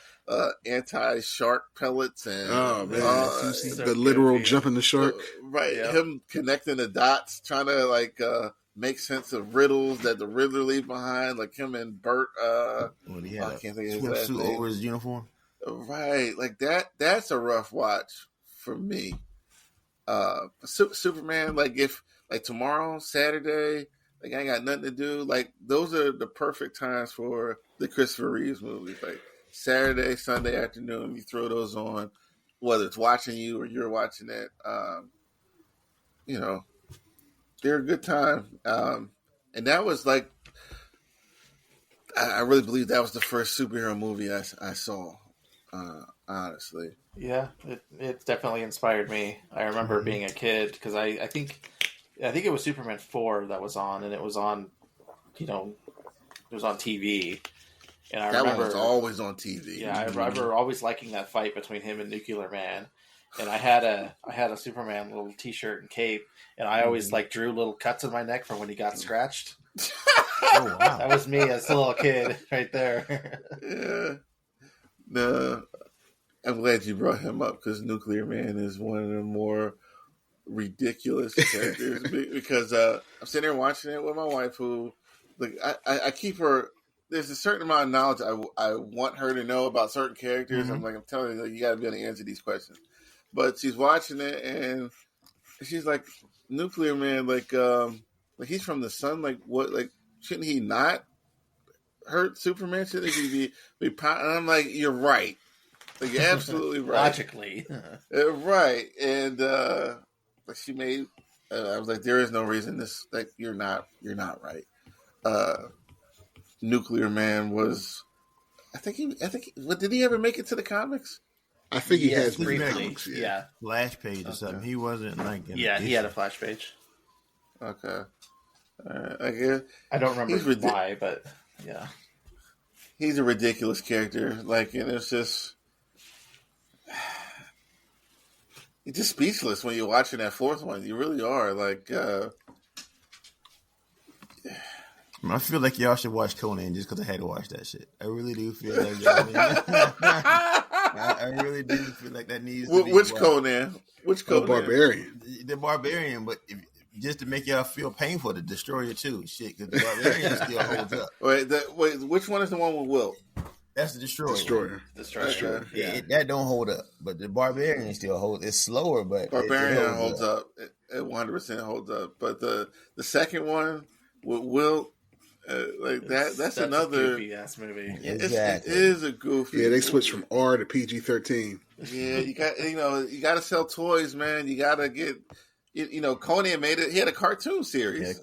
anti-shark pellets and the literal jumping the shark. Right, him connecting the dots, trying to like make sense of riddles that the Riddler leave behind, like him and Bert. I can't think of his last name. Over his uniform. Right, like that. That's a rough watch for me. Superman, like if like tomorrow, Saturday. Like I ain't got nothing to do. Like those are the perfect times for the Christopher Reeves movies. Like Saturday, Sunday afternoon, you throw those on, whether it's watching you or you're watching it. They're a good time. And that was like, I really believe that was the first superhero movie I saw. Honestly, yeah, it definitely inspired me. I remember being a kid because I think it was Superman 4 that was on, and it was on, it was on TV. And I remember one was always on TV. Yeah, I remember always liking that fight between him and Nuclear Man. And I had a Superman little T-shirt and cape, and I always like drew little cuts in my neck from when he got scratched. Oh wow, that was me as a little kid right there. Yeah, no, I'm glad you brought him up because Nuclear Man is one of the more ridiculous characters because I'm sitting there watching it with my wife who, like, I keep her. There's a certain amount of knowledge I want her to know about certain characters. Mm-hmm. I'm telling you, like, you got to be able to answer these questions. But she's watching it and she's like, Nuclear Man, like he's from the sun. Like what? Like shouldn't he not hurt Superman? Shouldn't he be and I'm like, you're right. Like you're absolutely right. Logically, right. And like she made. I was like, there is no reason this. Like you're not right. Nuclear Man was. I think. Did he ever make it to the comics? I think he has briefly. Yeah, flash page or something. He wasn't like. He had a flash page. Okay. I guess I don't remember why, but yeah, he's a ridiculous character. Like, and it's just. You're just speechless when you're watching that fourth one. You really are. Like, I feel like y'all should watch Conan just because I had to watch that shit. I really do feel like y'all. I really do feel like that needs to be Which Conan? Which Conan? Barbarian. The Barbarian, but just to make y'all feel painful, the Destroyer too. Shit, because the Barbarian still holds up. Wait, which one is the one with Wilt? That's the Destroyer. Destroyer. Yeah. That don't hold up, but the Barbarian still holds. It's slower, but Barbarian holds up. It 100% holds up. But the second one with Wilt, that's another goofy ass movie. Exactly. It is a goofy. Yeah, they switched from R to PG-13. Yeah, you got to sell toys, man. You got to get. Conan made it. He had a cartoon series.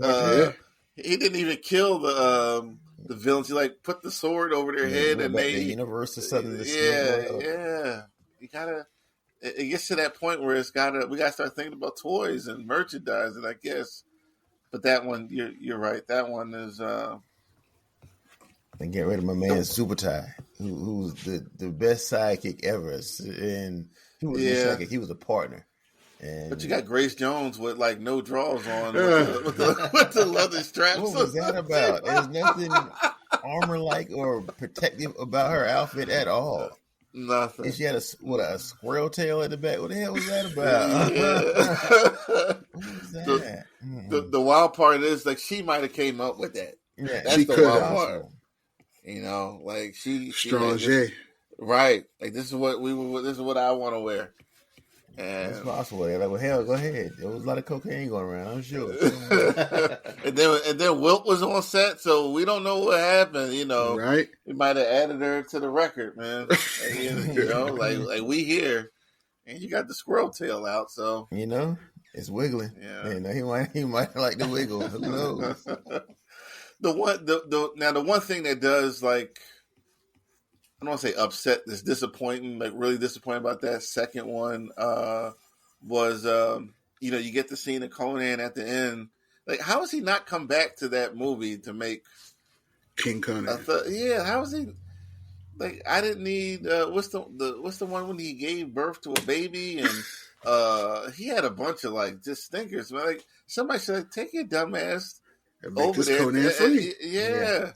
He didn't even kill the villains. He like put the sword over their head and made the universe or something. Yeah. You gotta. It gets to that point where we gotta start thinking about toys and merchandising, I guess. But that one, you're right. That one is. And get rid of my man Super Tie, who's the best sidekick ever, and he was a sidekick. He was a partner. But you got Grace Jones with like no drawers on with the leather straps. What was that about? There's nothing armor-like or protective about her outfit at all. Nothing. And she had a squirrel tail at the back. What the hell was that about? What was that? The wild part is like she might have came up with that. Yeah, that's the wild part. Like she Strange. right. Like this is what I want to wear. It's And possible. They're like, well, hell, go ahead. There was a lot of cocaine going around, I'm sure. and then Wilt was on set, so we don't know what happened. Right? We might have added her to the record, man. Like we here, and you got the squirrel tail out, so it's wiggling. Yeah. And he might like the wiggle. Who knows? The one thing that does, like, I don't want to say upset, this disappointing, like really disappointed about that second one, was you get the scene of Conan at the end. Like, how has he not come back to that movie to make King Conan? How is he? Like, I didn't need what's the one when he gave birth to a baby, and he had a bunch of like just stinkers. Man. Like, somebody should take your dumb ass over there. Conan free. Yeah.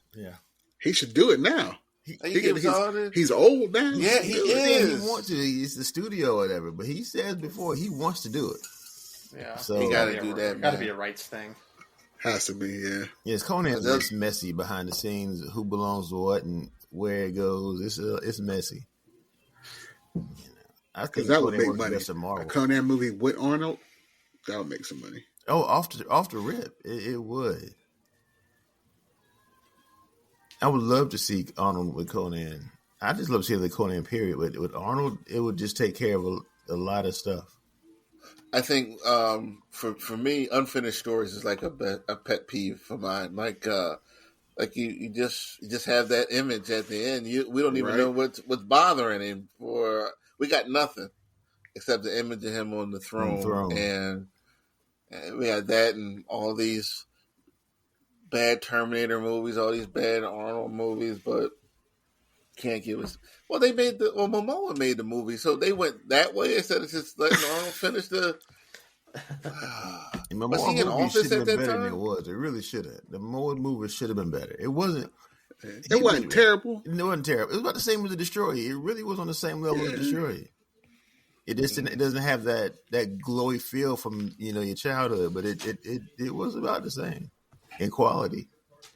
He should do it now. He's old now. Yeah, he is. He wants to. It's the studio or whatever, but he says before he wants to do it. Yeah, so you got to do that. Got to be a rights thing. Has to be, yeah. Yes, Conan looks messy behind the scenes. Who belongs to what and where it goes? It's messy. I think that would make money. A Conan movie with Arnold, that would make some money. Oh, off the rip, it would. I would love to see Arnold with Conan. I just love to see the Conan period. With Arnold, it would just take care of a lot of stuff. I think for me, unfinished stories is like a pet peeve for mine. Like you just have that image at the end. We don't even know what's bothering him. We got nothing except the image of him on the throne. And we had that and all these bad Terminator movies, all these bad Arnold movies, but can't give us. Well, Momoa made the movie, so they went that way instead of just letting Arnold finish the. Was he in office at that time? It was. It really should have. The Momoa movie should have been better. It wasn't. It wasn't terrible. It wasn't terrible. It was about the same as the Destroyer. It really was on the same level as the Destroyer. It just didn't. It doesn't have that glowy feel from your childhood, but it was about the same in quality.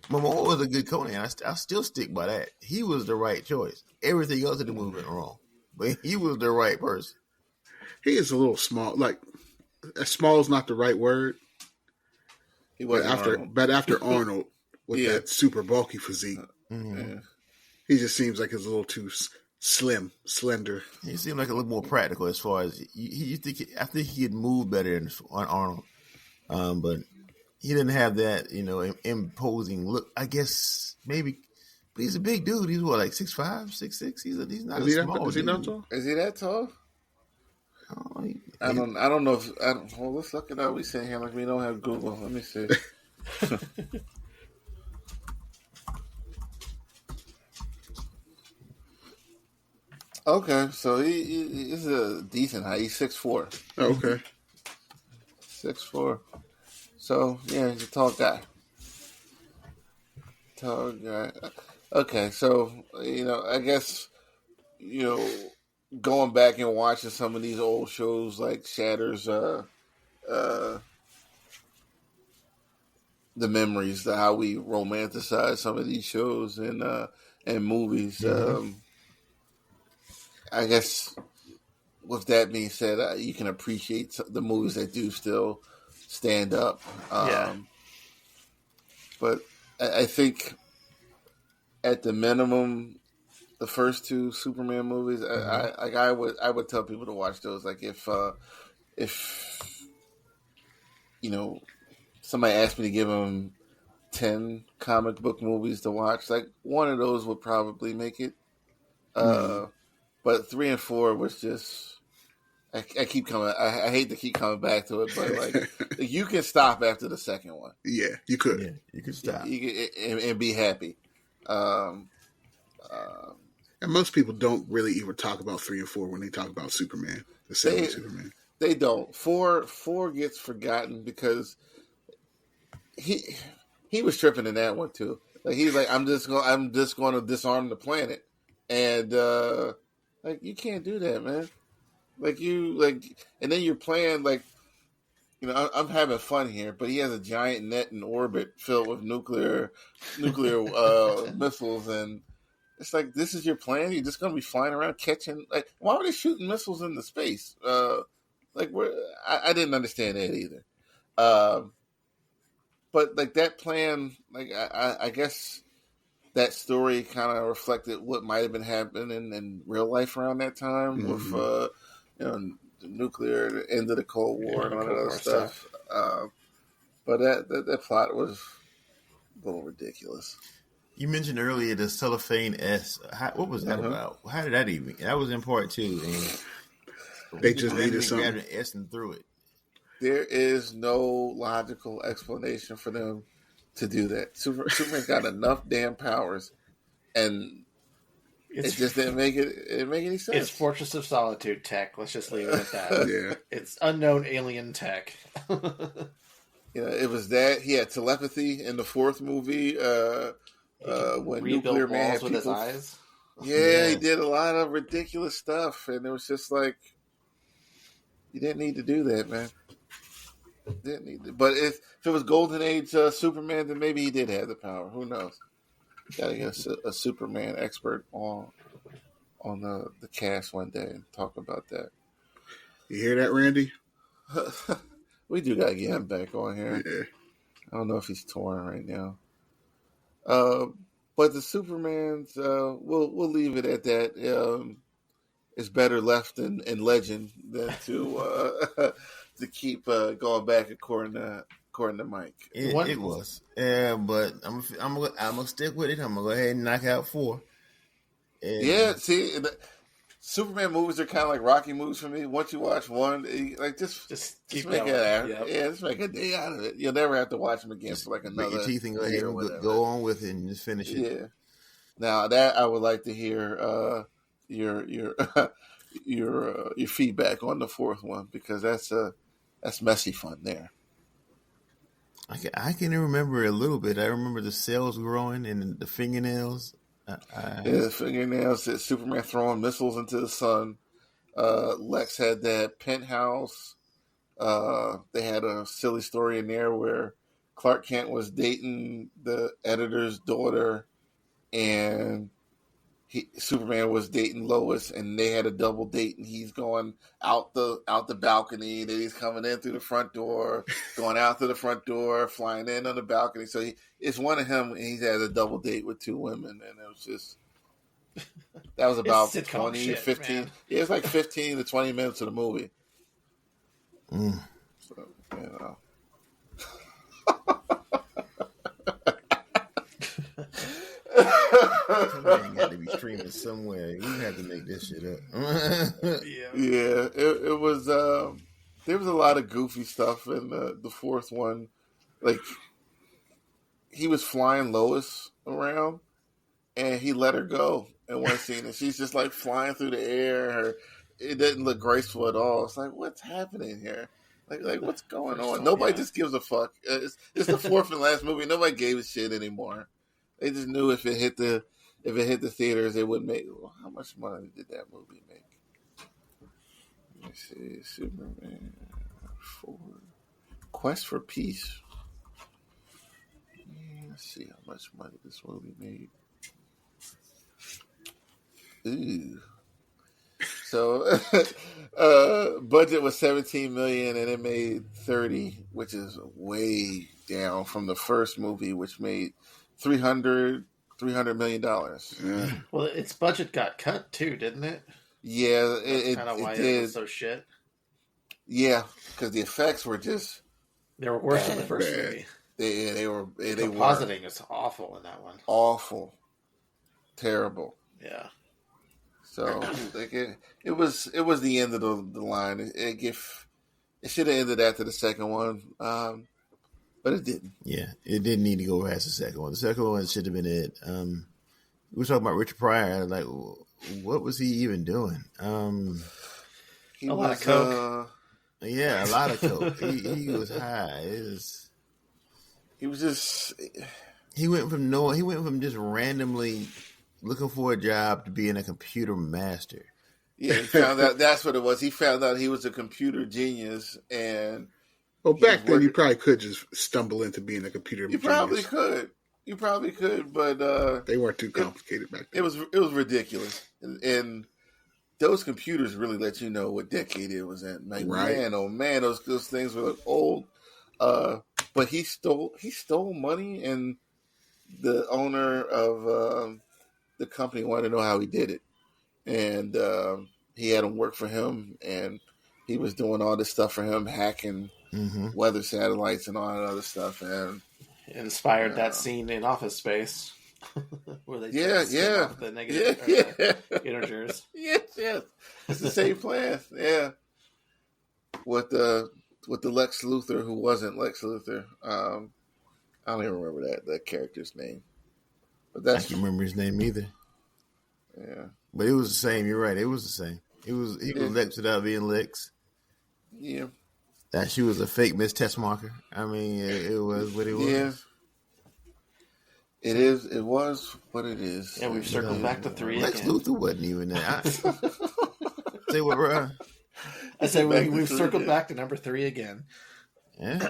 Momoa was a good Conan. I still stick by that. He was the right choice. Everything else in the movie went wrong, but he was the right person. He is a little small. Like, small is not the right word. He was after Arnold with that super bulky physique, he just seems like he's a little too slender. He seemed like a little more practical as far as I think he could move better on Arnold, but he didn't have that, imposing look. I guess maybe, but he's a big dude. He's what, like 6'5", 6'6"? He's not small. Is he not tall? Is he that tall? Oh, I don't know if. Well, let's look it up. We sitting here like we don't have Google. Let me see. Okay, so he's a decent height. He's 6'4". Oh, okay. 6'4". So, yeah, he's a tall guy. Okay, so, I guess, going back and watching some of these old shows like shatters the memories, how we romanticize some of these shows and movies. Mm-hmm. I guess with that being said, you can appreciate the movies that do still stand up. But I think at the minimum, the first two Superman movies, I would tell people to watch those. Like if somebody asked me to give them 10 comic book movies to watch, like one of those would probably make it. But 3 and 4 was just. I keep coming. I hate to keep coming back to it, but like you can stop after the second one. Yeah, you could. Yeah, you could stop and be happy. And most people don't really even talk about 3 and 4 when they talk about Superman. The second Superman. They don't. 4 gets forgotten because he was tripping in that one too. Like he's like, I'm just going to disarm the planet, and like you can't do that, man. And then you're playing like, I'm having fun here, but he has a giant net in orbit filled with nuclear missiles, and it's like, this is your plan? You're just going to be flying around catching, like, why are they shooting missiles into space? like I didn't understand that either. But like that plan, like I guess that story kind of reflected what might have been happening in real life around that time with the nuclear, the end of the Cold War, and all that other stuff. But that plot was a little ridiculous. You mentioned earlier the cellophane S. What was that about? How did that even? That was in part 2. And they just needed something. Grabbed an S and threw it. There is no logical explanation for them to do that. Superman's got enough damn powers, and it just didn't make any sense. It's Fortress of Solitude tech. Let's just leave it at that. Yeah, it's unknown alien tech. It was that he had telepathy in the 4th movie. When Nuclear Man had with his eyes. Yeah, he did a lot of ridiculous stuff, and it was just like you didn't need to do that, man. Didn't need to. But if it was Golden Age Superman, then maybe he did have the power. Who knows? Gotta get a Superman expert on the cast one day and talk about that. You hear that, Randy? We do gotta get him back on here. Yeah. I don't know if he's touring right now. But the Supermans, we'll leave it at that. It's better left in legend than to to keep going back according to Mike. It was, but I'm gonna stick with it. I'm gonna go ahead and knock out 4. Yeah, see, Superman movies are kind of like Rocky movies for me. Once you watch one, just keep make going. it. Yeah, just make a day out of it. You'll never have to watch them again for like another. Make your teeth and go ahead and go on with it and just finish it. Yeah. Now that I would like to hear your your feedback on the 4th one, because that's messy fun there. I can remember a little bit. I remember the cells growing and the fingernails. The fingernails. Superman throwing missiles into the sun. Lex had that penthouse. They had a silly story in there where Clark Kent was dating the editor's daughter, and Superman was dating Lois, and they had a double date, and he's going out the balcony, and then he's coming in through the front door, going out through the front door, flying in on the balcony. So it's one of him, and he's had a double date with 2 women, and it was just that was about 20, 15. Man. Yeah, it's like 15 to 20 minutes of the movie. So, Somebody got to be streaming somewhere. We have to make this shit up. Yeah. It was. There was a lot of goofy stuff in the 4th one. Like he was flying Lois around, and he let her go in one scene, and she's just like flying through the air. It didn't look graceful at all. It's like, what's happening here? Like what's going on? Nobody just gives a fuck. It's the 4th and last movie. Nobody gave a shit anymore. They just knew if it hit the theaters, it would make. Well, how much money did that movie make? Let me see. Superman 4. Quest for Peace. Yeah, let's see how much money this movie made. Ooh. So, budget was $17 million, and it made $30, which is way down from the first movie, which made $300 million. Yeah. Well, its budget got cut too, didn't it? Yeah, That's kind of why it was so shit. Yeah, because the effects were just they were worse than the first movie. They were. Compositing is awful in that one. Awful, terrible. Yeah. So like it was the end of the line. It should have ended after the second one. But it didn't. Yeah, it didn't need to go past the second one. The second one should have been it. We were talking about Richard Pryor. Like, what was he even doing? He a lot of coke. Yeah, a lot of coke. He was high. He was just. He went from just randomly looking for a job to being a computer master. Yeah, he found out that's what it was. He found out he was a computer genius, and well, back then you probably could just stumble into being a computer genius. You probably could, but they weren't too complicated back then. It was ridiculous, and those computers really let you know what decade it was in. Like, Right. man, oh man, those things were old. But he stole money, and the owner of the company wanted to know how he did it, and he had him work for him, and he was doing all this stuff for him, hacking weather satellites and all that other stuff, and inspired that scene in Office Space where they off the negative integers. Yes, it's the same plan. Yeah, with the Lex Luthor who wasn't Lex Luthor. I don't even remember that character's name, but I can't remember his name either. Yeah, but it was the same. You're right. It was the same. He was Lex without being Lex. Yeah, that she was a fake Miss Testmarker. I mean, it was what it was. Yeah. It is. It was what it is. Yeah, we've circled back to 3 Lex again. Luthor wasn't even there. Say what, bro? I said we've circled back to number 3 again. Yeah.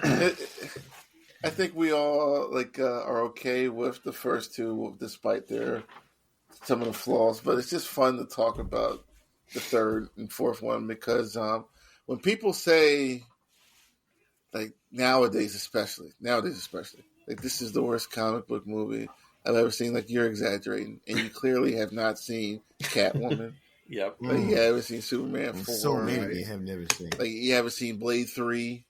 I think we all are okay with the first 2, despite some of the flaws. But it's just fun to talk about the 3rd and 4th one because when people say, like nowadays especially, like this is the worst comic book movie I've ever seen, like you're exaggerating, and you clearly have not seen Catwoman. Yep. Like you haven't seen Superman 4. So many you have never seen. Like you haven't seen Blade 3.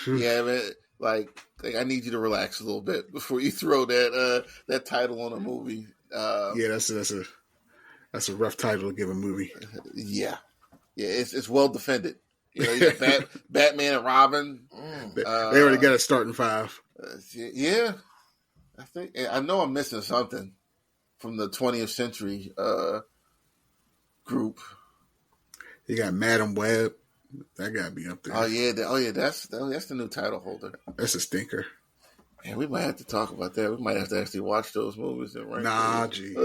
You haven't like I need you to relax a little bit before you throw that title on a movie. Yeah, that's a rough title to give a movie. Yeah, it's well defended. You know, you got Batman and Robin. They already got a starting 5. Yeah, I know I'm missing something from the 20th century group. You got Madam Web. That gotta be up there. Oh yeah, that's the new title holder. That's a stinker. Man, we might have to talk about that. We might have to actually watch those movies and rank. Nah, gee.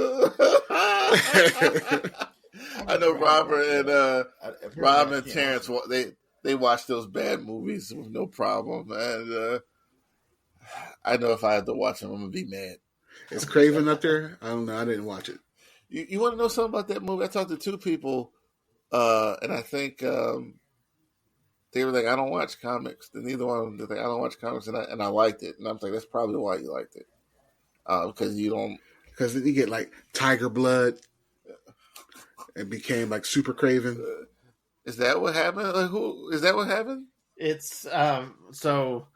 I know Robert and Terrence, they watch those bad movies with no problem, and I know if I had to watch them, I'm gonna be mad. Is Craven up there? I don't know. I didn't watch it. You want to know something about that movie? I talked to 2 people, and I think they were like, "I don't watch comics." And neither one of them did. Like, I don't watch comics, and I liked it. And I'm like, that's probably why you liked it, because you don't. Because you get like Tiger Blood. It became like Super Craven. Is that what happened? Like, is that what happened? It's so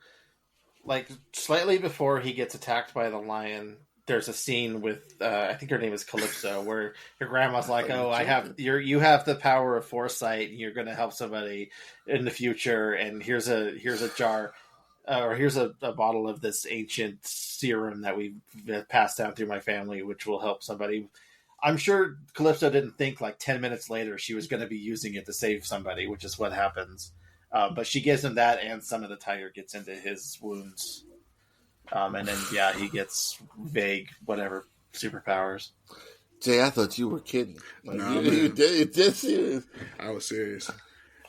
like slightly before he gets attacked by the lion. There's a scene with I think her name is Calypso, where your grandma's like, "Oh, you have the power of foresight. And you're going to help somebody in the future, and here's a jar." Or here's a bottle of this ancient serum that we've passed down through my family, which will help somebody. I'm sure Calypso didn't think like 10 minutes later she was going to be using it to save somebody, which is what happens. But she gives him that, and some of the tiger gets into his wounds. And then, he gets vague, whatever, superpowers. Jay, I thought you were kidding. Like, no, you did serious. I was serious.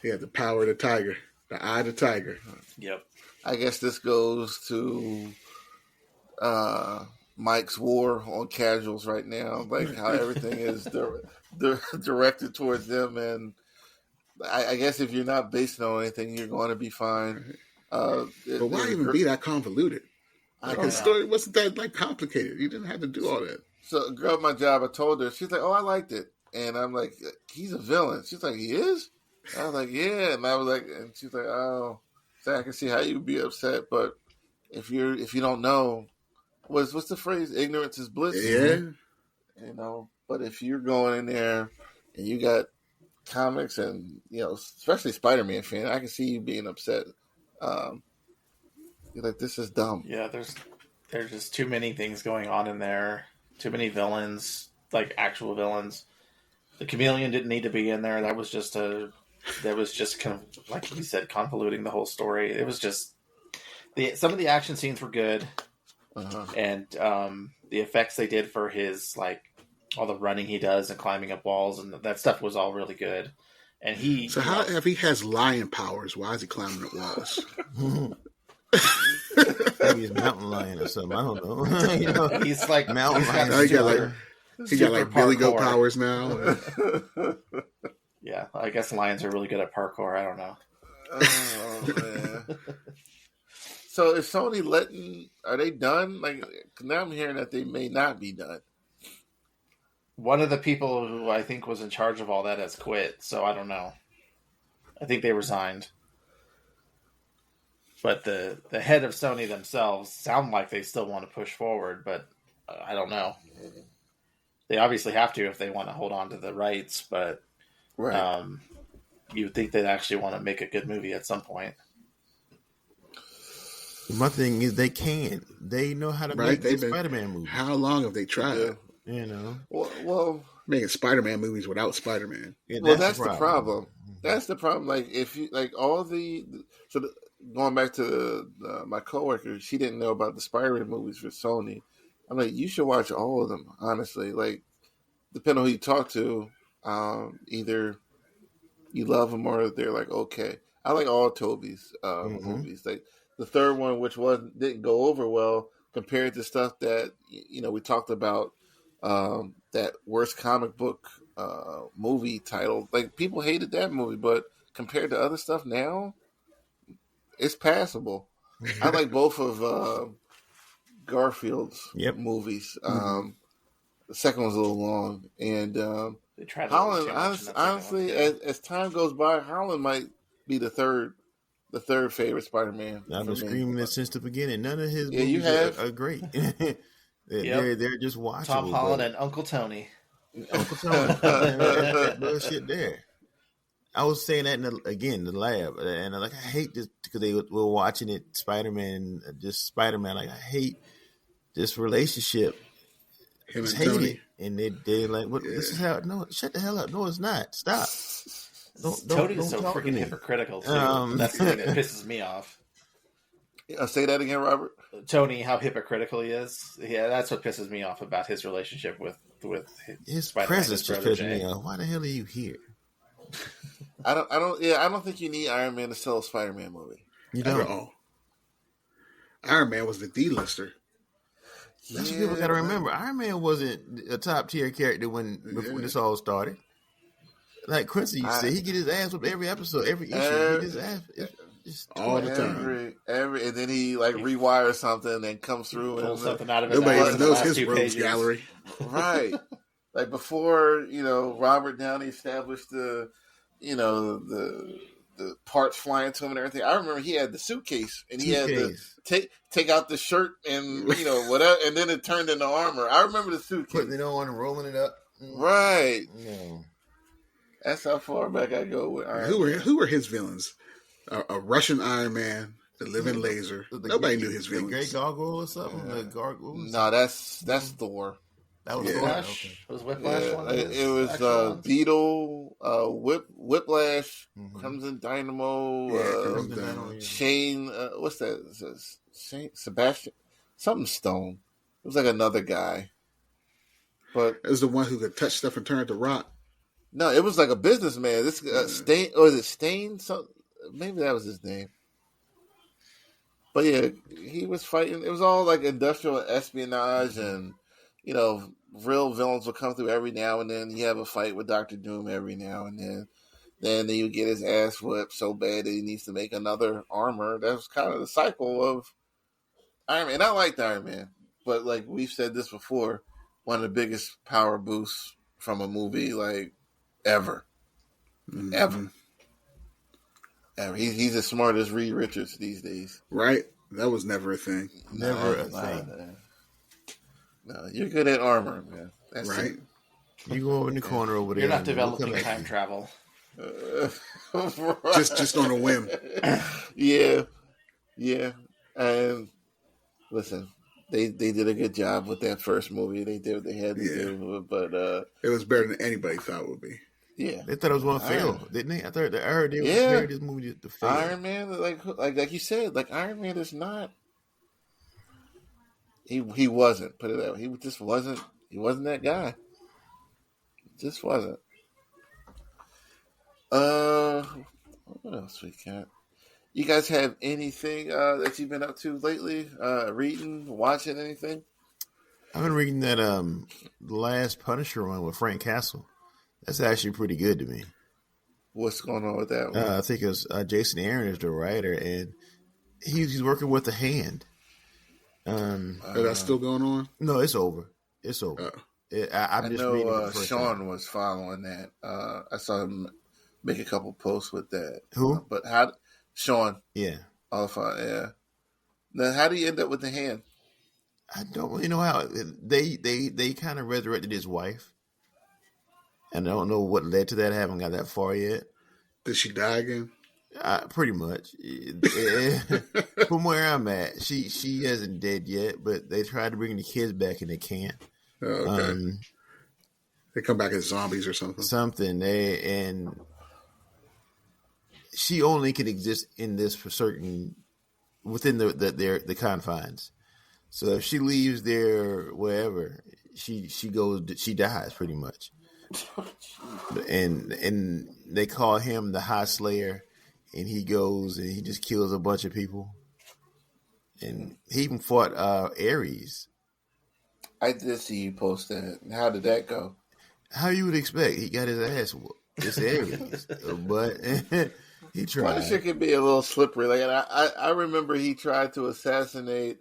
He had the power of the tiger, the eye of the tiger. Yep. I guess this goes to Mike's war on casuals right now, like how everything is directed towards them, and I guess if you're not based on anything, you're going to be fine. But why even be that convoluted? The story wasn't that complicated. You didn't have to do all that. So, a girl at my job, I told her, she's like, "Oh, I liked it," and I'm like, "He's a villain." She's like, "He is?" I was like, "Yeah," and I was like, and she's like, "Oh." So I can see how you'd be upset, but if you don't know, what's the phrase? Ignorance is bliss. Yeah. You know, but if you're going in there and you got comics and especially Spider-Man fan, I can see you being upset. You're like, this is dumb. Yeah, there's just too many things going on in there. Too many villains, like actual villains. The Chameleon didn't need to be in there. That was just kind of, like you said, convoluting the whole story. It was just some of the action scenes were good, and the effects they did for his all the running he does and climbing up walls and that stuff was all really good. And if he has lion powers, why is he climbing up walls? Maybe he's mountain lion or something. I don't know. He's like mountain lion. He got like Billy Goat powers now. I guess lions are really good at parkour. I don't know. Oh man. So is Sony are they done? Like now I'm hearing that they may not be done. One of the people who I think was in charge of all that has quit, so I don't know. I think they resigned. But the head of Sony themselves sound like they still want to push forward, but I don't know. They obviously have to if they want to hold on to the rights, but right. You would think they'd actually want to make a good movie at some point. My thing is they can. They know how to make the Spider-Man movie. How long have they tried? Yeah. You know. Well, making Spider-Man movies without Spider-Man. Yeah, that's the problem. That's the problem. Like if you like all going back to my coworker, she didn't know about the Spider-Man movies for Sony. I'm like, you should watch all of them. Honestly, like depending on who you talk to, either you love them or they're like okay. I like all Tobey's movies. Like the third one, which didn't go over well compared to stuff that we talked about. That worst comic book movie title. Like people hated that movie, but compared to other stuff now, it's passable. I like both of Garfield's movies. The second one's a little long, and Holland. Honestly, as time goes by, Holland might be the third favorite Spider-Man. I've been screaming this since the beginning. None of his movies are great. They're just watchable. Tom Holland and Uncle Tony. Uncle Tony. That bullshit there. I was saying that in the lab, and I hate this because they were watching it, Spider-Man. Like I hate this relationship. Him and hate Tony. it, and they like, what? Yeah. This is how? No, shut the hell up. No, it's not. Stop. Tony's so freaking hypocritical too. That's the thing that pisses me off. Say that again, Robert. Tony, how hypocritical he is. Yeah, that's what pisses me off about his relationship with his Spider-Man, presence. Just pisses me off. Why the hell are you here? I don't think you need Iron Man to sell a Spider-Man movie. You don't. Iron Man was the D-lister. That's what people got to remember. Iron Man wasn't a top tier character when this all started. Like Quincy used to say, he get his ass whooped every episode, every issue. He get his ass all the time. And then he rewires something and comes through and something out of his nobody even knows his rogues gallery. Right. Like before, Robert Downey established the parts flying to him and everything. I remember he had the suitcase and he had to take out the shirt and whatever, and then it turned into armor. I remember the suitcase. Putting it on and rolling it up. Right. No. That's how far back I go with Iron Man. Who were his villains? A Russian Iron Man, the living laser. Nobody knew his villains. The Great Gargoyle or something. The Gargoyle. No, that's Thor. That was Whiplash. Okay. Was Whiplash one? It was Beetle, Whiplash, Crimson Dynamo, Shane. What's that? Sebastian, something Stone. It was like another guy. But it was the one who could touch stuff and turn it to rock. No, it was like a businessman. This Stain, or is it Stain? Maybe that was his name. But yeah, he was fighting. It was all like industrial espionage, and real villains will come through every now and then. You have a fight with Dr. Doom every now and then. Then you get his ass whipped so bad that he needs to make another armor. That was kind of the cycle of Iron Man. And I liked Iron Man, but like we've said this before, one of the biggest power boosts from a movie like ever. Ever. He's as smart as Reed Richards these days. Right? That was never a thing. Never a thing. No, you're good at armor, man. That's right. You go over in the corner over there. You're not developing time travel. Right. Just on a whim. Yeah. And listen, they did a good job with that first movie. They did what they had to do, but it was better than anybody thought it would be. Yeah, they thought it was going to fail, didn't they? I thought they heard this movie to fail. Iron Man, like you said, like Iron Man is not. He wasn't. Put it that way. He just wasn't. He wasn't that guy. Just wasn't. What else we got? You guys have anything that you've been up to lately? Reading, watching anything? I've been reading that the last Punisher one with Frank Castle. That's actually pretty good to me. What's going on with that one? I think it was Jason Aaron is the writer, and he's working with the hand. Is that still going on? No, it's over. It's over. I know Sean was following that. I saw him make a couple posts with that. Who? But how? Sean. Yeah. Yeah. Now, how do you end up with the hand? I don't really know how. They kind of resurrected his wife, and I don't know what led to that. I haven't got that far yet. Did she die again? Pretty much. From where I'm at, she hasn't dead yet, but they tried to bring the kids back and they can't. Oh, okay. They come back as zombies or something. And she only can exist in this for certain within the confines. So if she leaves there wherever, she dies pretty much. And they call him the High Slayer, and he goes and he just kills a bunch of people. And he even fought Ares. I did see you post that. How did that go? How you would expect? He got his ass whooped. It's Ares, but he tried. Punisher can be a little slippery. Like I remember he tried to assassinate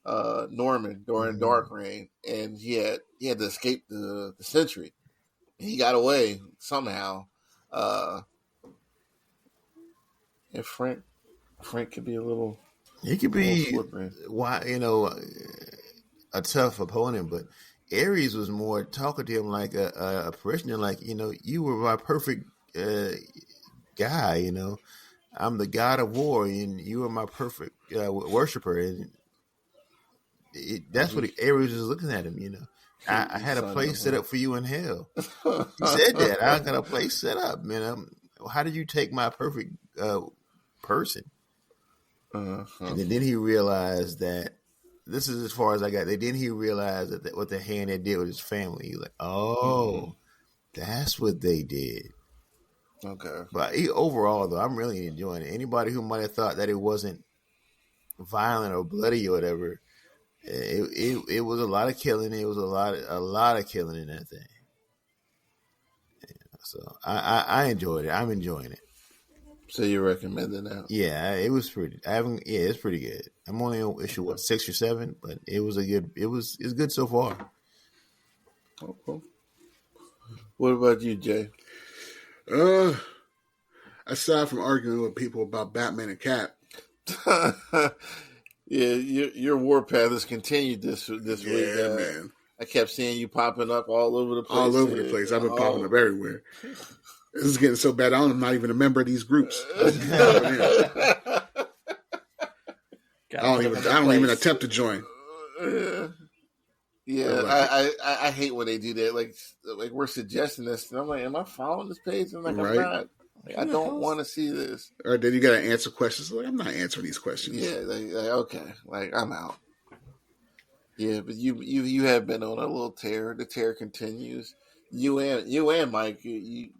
Norman during Dark Reign, and he had to escape the Sentry. He got away somehow. And Frank could be a little. He could be a tough opponent, but Ares was more talking to him like a parishioner, like, you were my perfect guy, I'm the god of war, and you are my perfect worshiper, and that's what Ares was looking at him, I had a place set up for you in hell. He said that. I got a place set up, man. How did you take my perfect person? And then he realized that this is as far as I got. Then he realized that what the hand had did with his family. He was like, that's what they did. Okay. But overall, though, I'm really enjoying it. Anybody who might have thought that it wasn't violent or bloody or whatever, it was a lot of killing. It was a lot of killing in that thing. So I enjoyed it. I'm enjoying it. So you recommended that? Yeah, it was pretty. It's pretty good. I'm only on issue 6 or 7, but it's good so far. Okay. What about you, Jay? Aside from arguing with people about Batman and Cap, yeah, your warpath has continued this week. Man. I kept seeing you popping up all over the place. I've been popping up everywhere. This is getting so bad. I'm not even a member of these groups. I don't even attempt to join. I hate when they do that. Like we're suggesting this, and I'm like, am I following this page? And I'm like, I'm not. Like, I don't want to see this. Or then you got to answer questions. Like, I'm not answering these questions. Yeah, okay, like I'm out. Yeah, but you have been on a little tear. The tear continues. You and Mike, you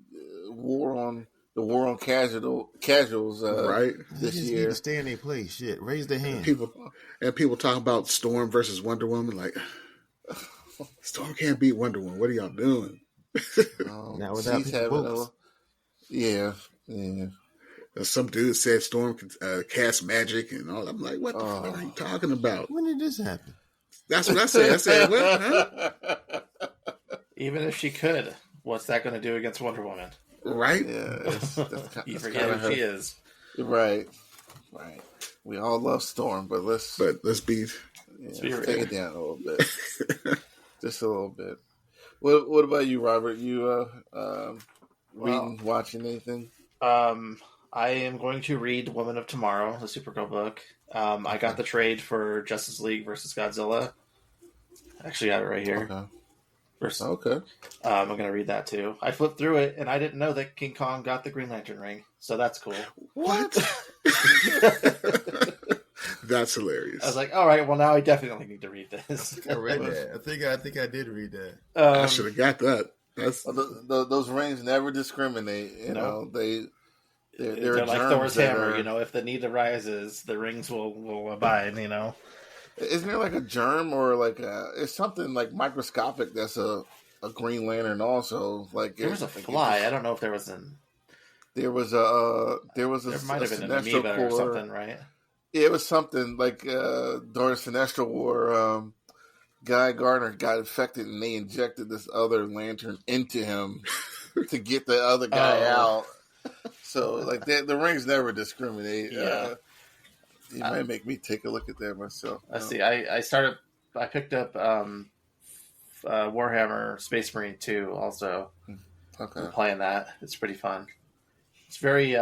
war on casuals. Right. This year, need to stay in their place. Shit, raise their hand. People talking about Storm versus Wonder Woman. Like, Storm can't beat Wonder Woman. What are y'all doing? Now without books. Yeah. Some dude said Storm can cast magic and all. I'm like, what the fuck are you talking about? When did this happen? That's what I said. I said, what? Huh? Even if she could, what's that going to do against Wonder Woman? Right? Yeah. You forget who she is. Right. We all love Storm, but let's be take it down a little bit. Just a little bit. What about you, Robert? You reading, watching anything? I am going to read Woman of Tomorrow, the Supergirl book. I got the trade for Justice League versus Godzilla. I actually got it right here. Okay. I'm going to read that too. I flipped through it, and I didn't know that King Kong got the Green Lantern ring, so that's cool. What? That's hilarious. I was like, all right, well, now I definitely need to read this. I read that. I think I did read that. I should have got that. Those rings never discriminate. You know, they're like Thor's hammer. If the need arises, the rings will abide. Isn't there like a germ or like it's something like microscopic that's a Green Lantern also? Like there was a fly. I don't know if there was an. There was There might have been an amoeba or something, right? Yeah, it was something like during Sinestro War, Guy Gardner got infected, and they injected this other lantern into him to get the other guy out. So, like, the rings never discriminate. Yeah. You might make me take a look at that myself. Let's see. I picked up Warhammer Space Marine 2 also. Okay. I'm playing that. It's pretty fun. It's very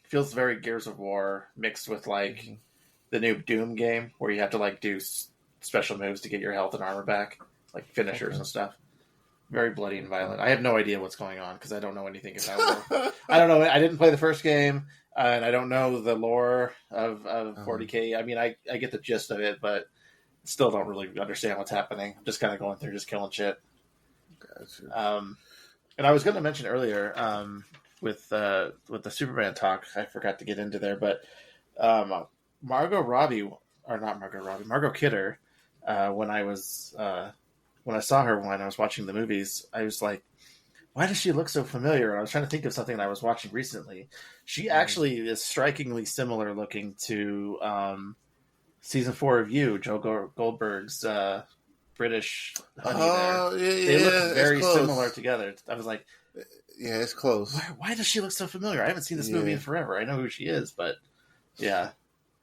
feels very Gears of War mixed with like the new Doom game where you have to like do special moves to get your health and armor back, like finishers and stuff. Very bloody and violent. I have no idea what's going on because I don't know anything about war. I don't know. I didn't play the first game, and I don't know the lore of 40K. I mean, I get the gist of it, but still don't really understand what's happening. I'm just kind of going through, just killing shit. Gotcha. And I was going to mention earlier with the Superman talk, I forgot to get into there, but Margot Kidder. When I saw her when I was watching the movies, I was like, why does she look so familiar? And I was trying to think of something that I was watching recently. She actually is strikingly similar looking to season 4 of You, Joe Goldberg's British honey there. Yeah, they look very similar together. I was like, yeah, it's close. Why does she look so familiar? I haven't seen this movie in forever. I know who she is, but yeah.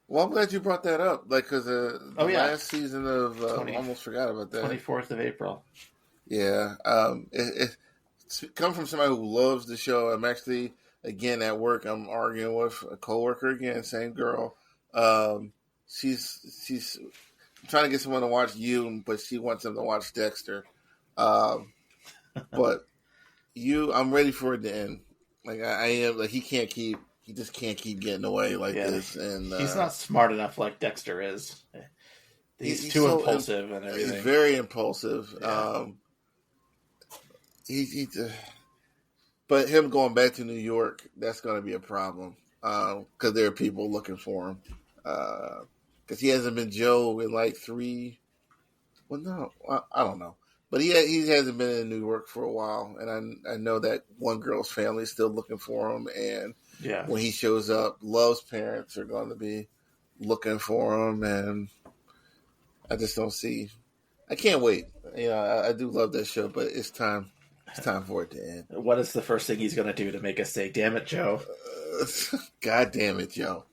Well, I'm glad you brought that up. Like, because last season of I almost forgot about that. 24th of April. Yeah, it's come from somebody who loves the show. I'm actually again at work. I'm arguing with a coworker again, same girl. She's trying to get someone to watch You, but she wants them to watch Dexter. But You, I'm ready for it to end. Like I am. Like he just can't keep getting away like this. And he's not smart enough like Dexter is. He's too so impulsive and everything. He's very impulsive. Yeah. But him going back to New York, that's going to be a problem because there are people looking for him. Because he hasn't been Joe in like 3. Well, no, I don't know. But he hasn't been in New York for a while, and I know that one girl's family is still looking for him. And when he shows up, Love's parents are going to be looking for him, and I just don't see. I can't wait. You know, I do love that show, but it's time. It's time for it to end. What is the first thing he's going to do to make us say, "Damn it, Joe"? God damn it, Joe.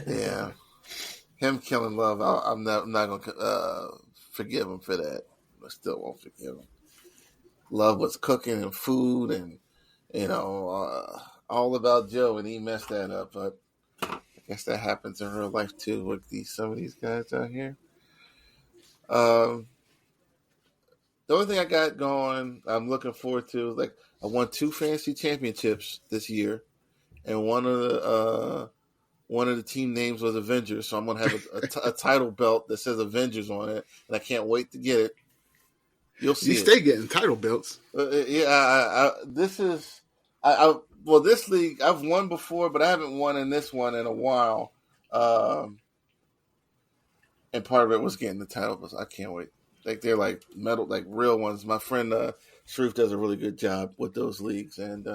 Yeah, him killing Love. I'm not going to forgive him for that. I still won't forgive him. Love was cooking and food and, all about Joe, and he messed that up. But I guess that happens in real life too with some of these guys out here. The only thing I got going, I'm looking forward to, like, I won 2 fantasy championships this year, and one of the team names was Avengers, so I'm going to have a title belt that says Avengers on it, and I can't wait to get it. You'll see. You stay getting title belts. This league I've won before, but I haven't won in this one in a while. And part of it was getting the title belts. I can't wait. Like they're like metal, like real ones. My friend Shroof does a really good job with those leagues, and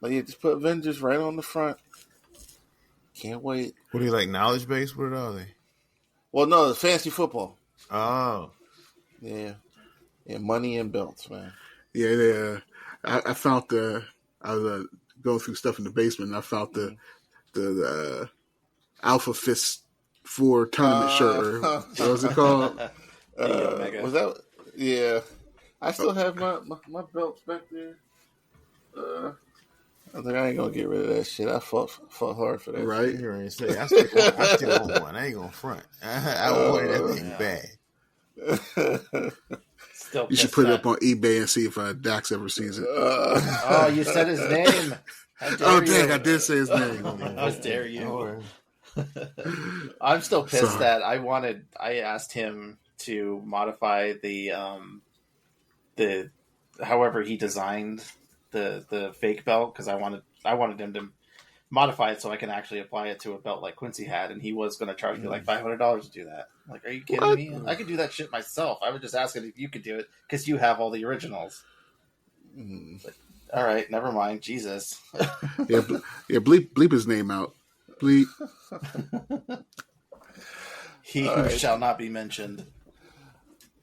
just put Avengers right on the front. Can't wait. What do you like? Knowledge base? What are they? Well, no, it's fantasy football. Oh, yeah, money and belts, man. Yeah. I found I was going through stuff in the basement, and I found the Alpha Fist 4 tournament shirt. Or, what was it called? Was that? Yeah, I still have my belts back there. I think I ain't gonna get rid of that shit. I fought hard for that. Right? Shit. You already say I still want one. I ain't gonna front. I wanted that thing bad. You should put it up on eBay and see if Dax ever sees it. You said his name. Oh, dang, I did say his name. How dare you? I'm still pissed that I asked him to modify the however he designed the fake belt, because I wanted him to modify it so I can actually apply it to a belt like Quincy had, and he was going to charge me like $500 to do that. I'm like, are you kidding me? I could do that shit myself. I would just ask it if you could do it because you have all the originals. Mm. All right, never mind. Jesus. Yeah, bleep his name out. Bleep. He who shall not be mentioned.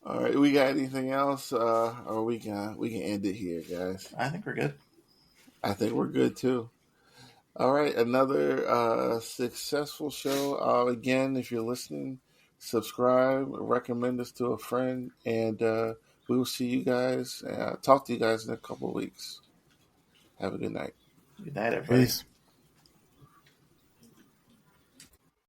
All right, we got anything else? Or we can end it here, guys. I think we're good. I think we're good too. All right, another successful show. Again, if you're listening, subscribe, recommend us to a friend, and we will see you guys. Talk to you guys in a couple of weeks. Have a good night. Good night, everybody. Peace.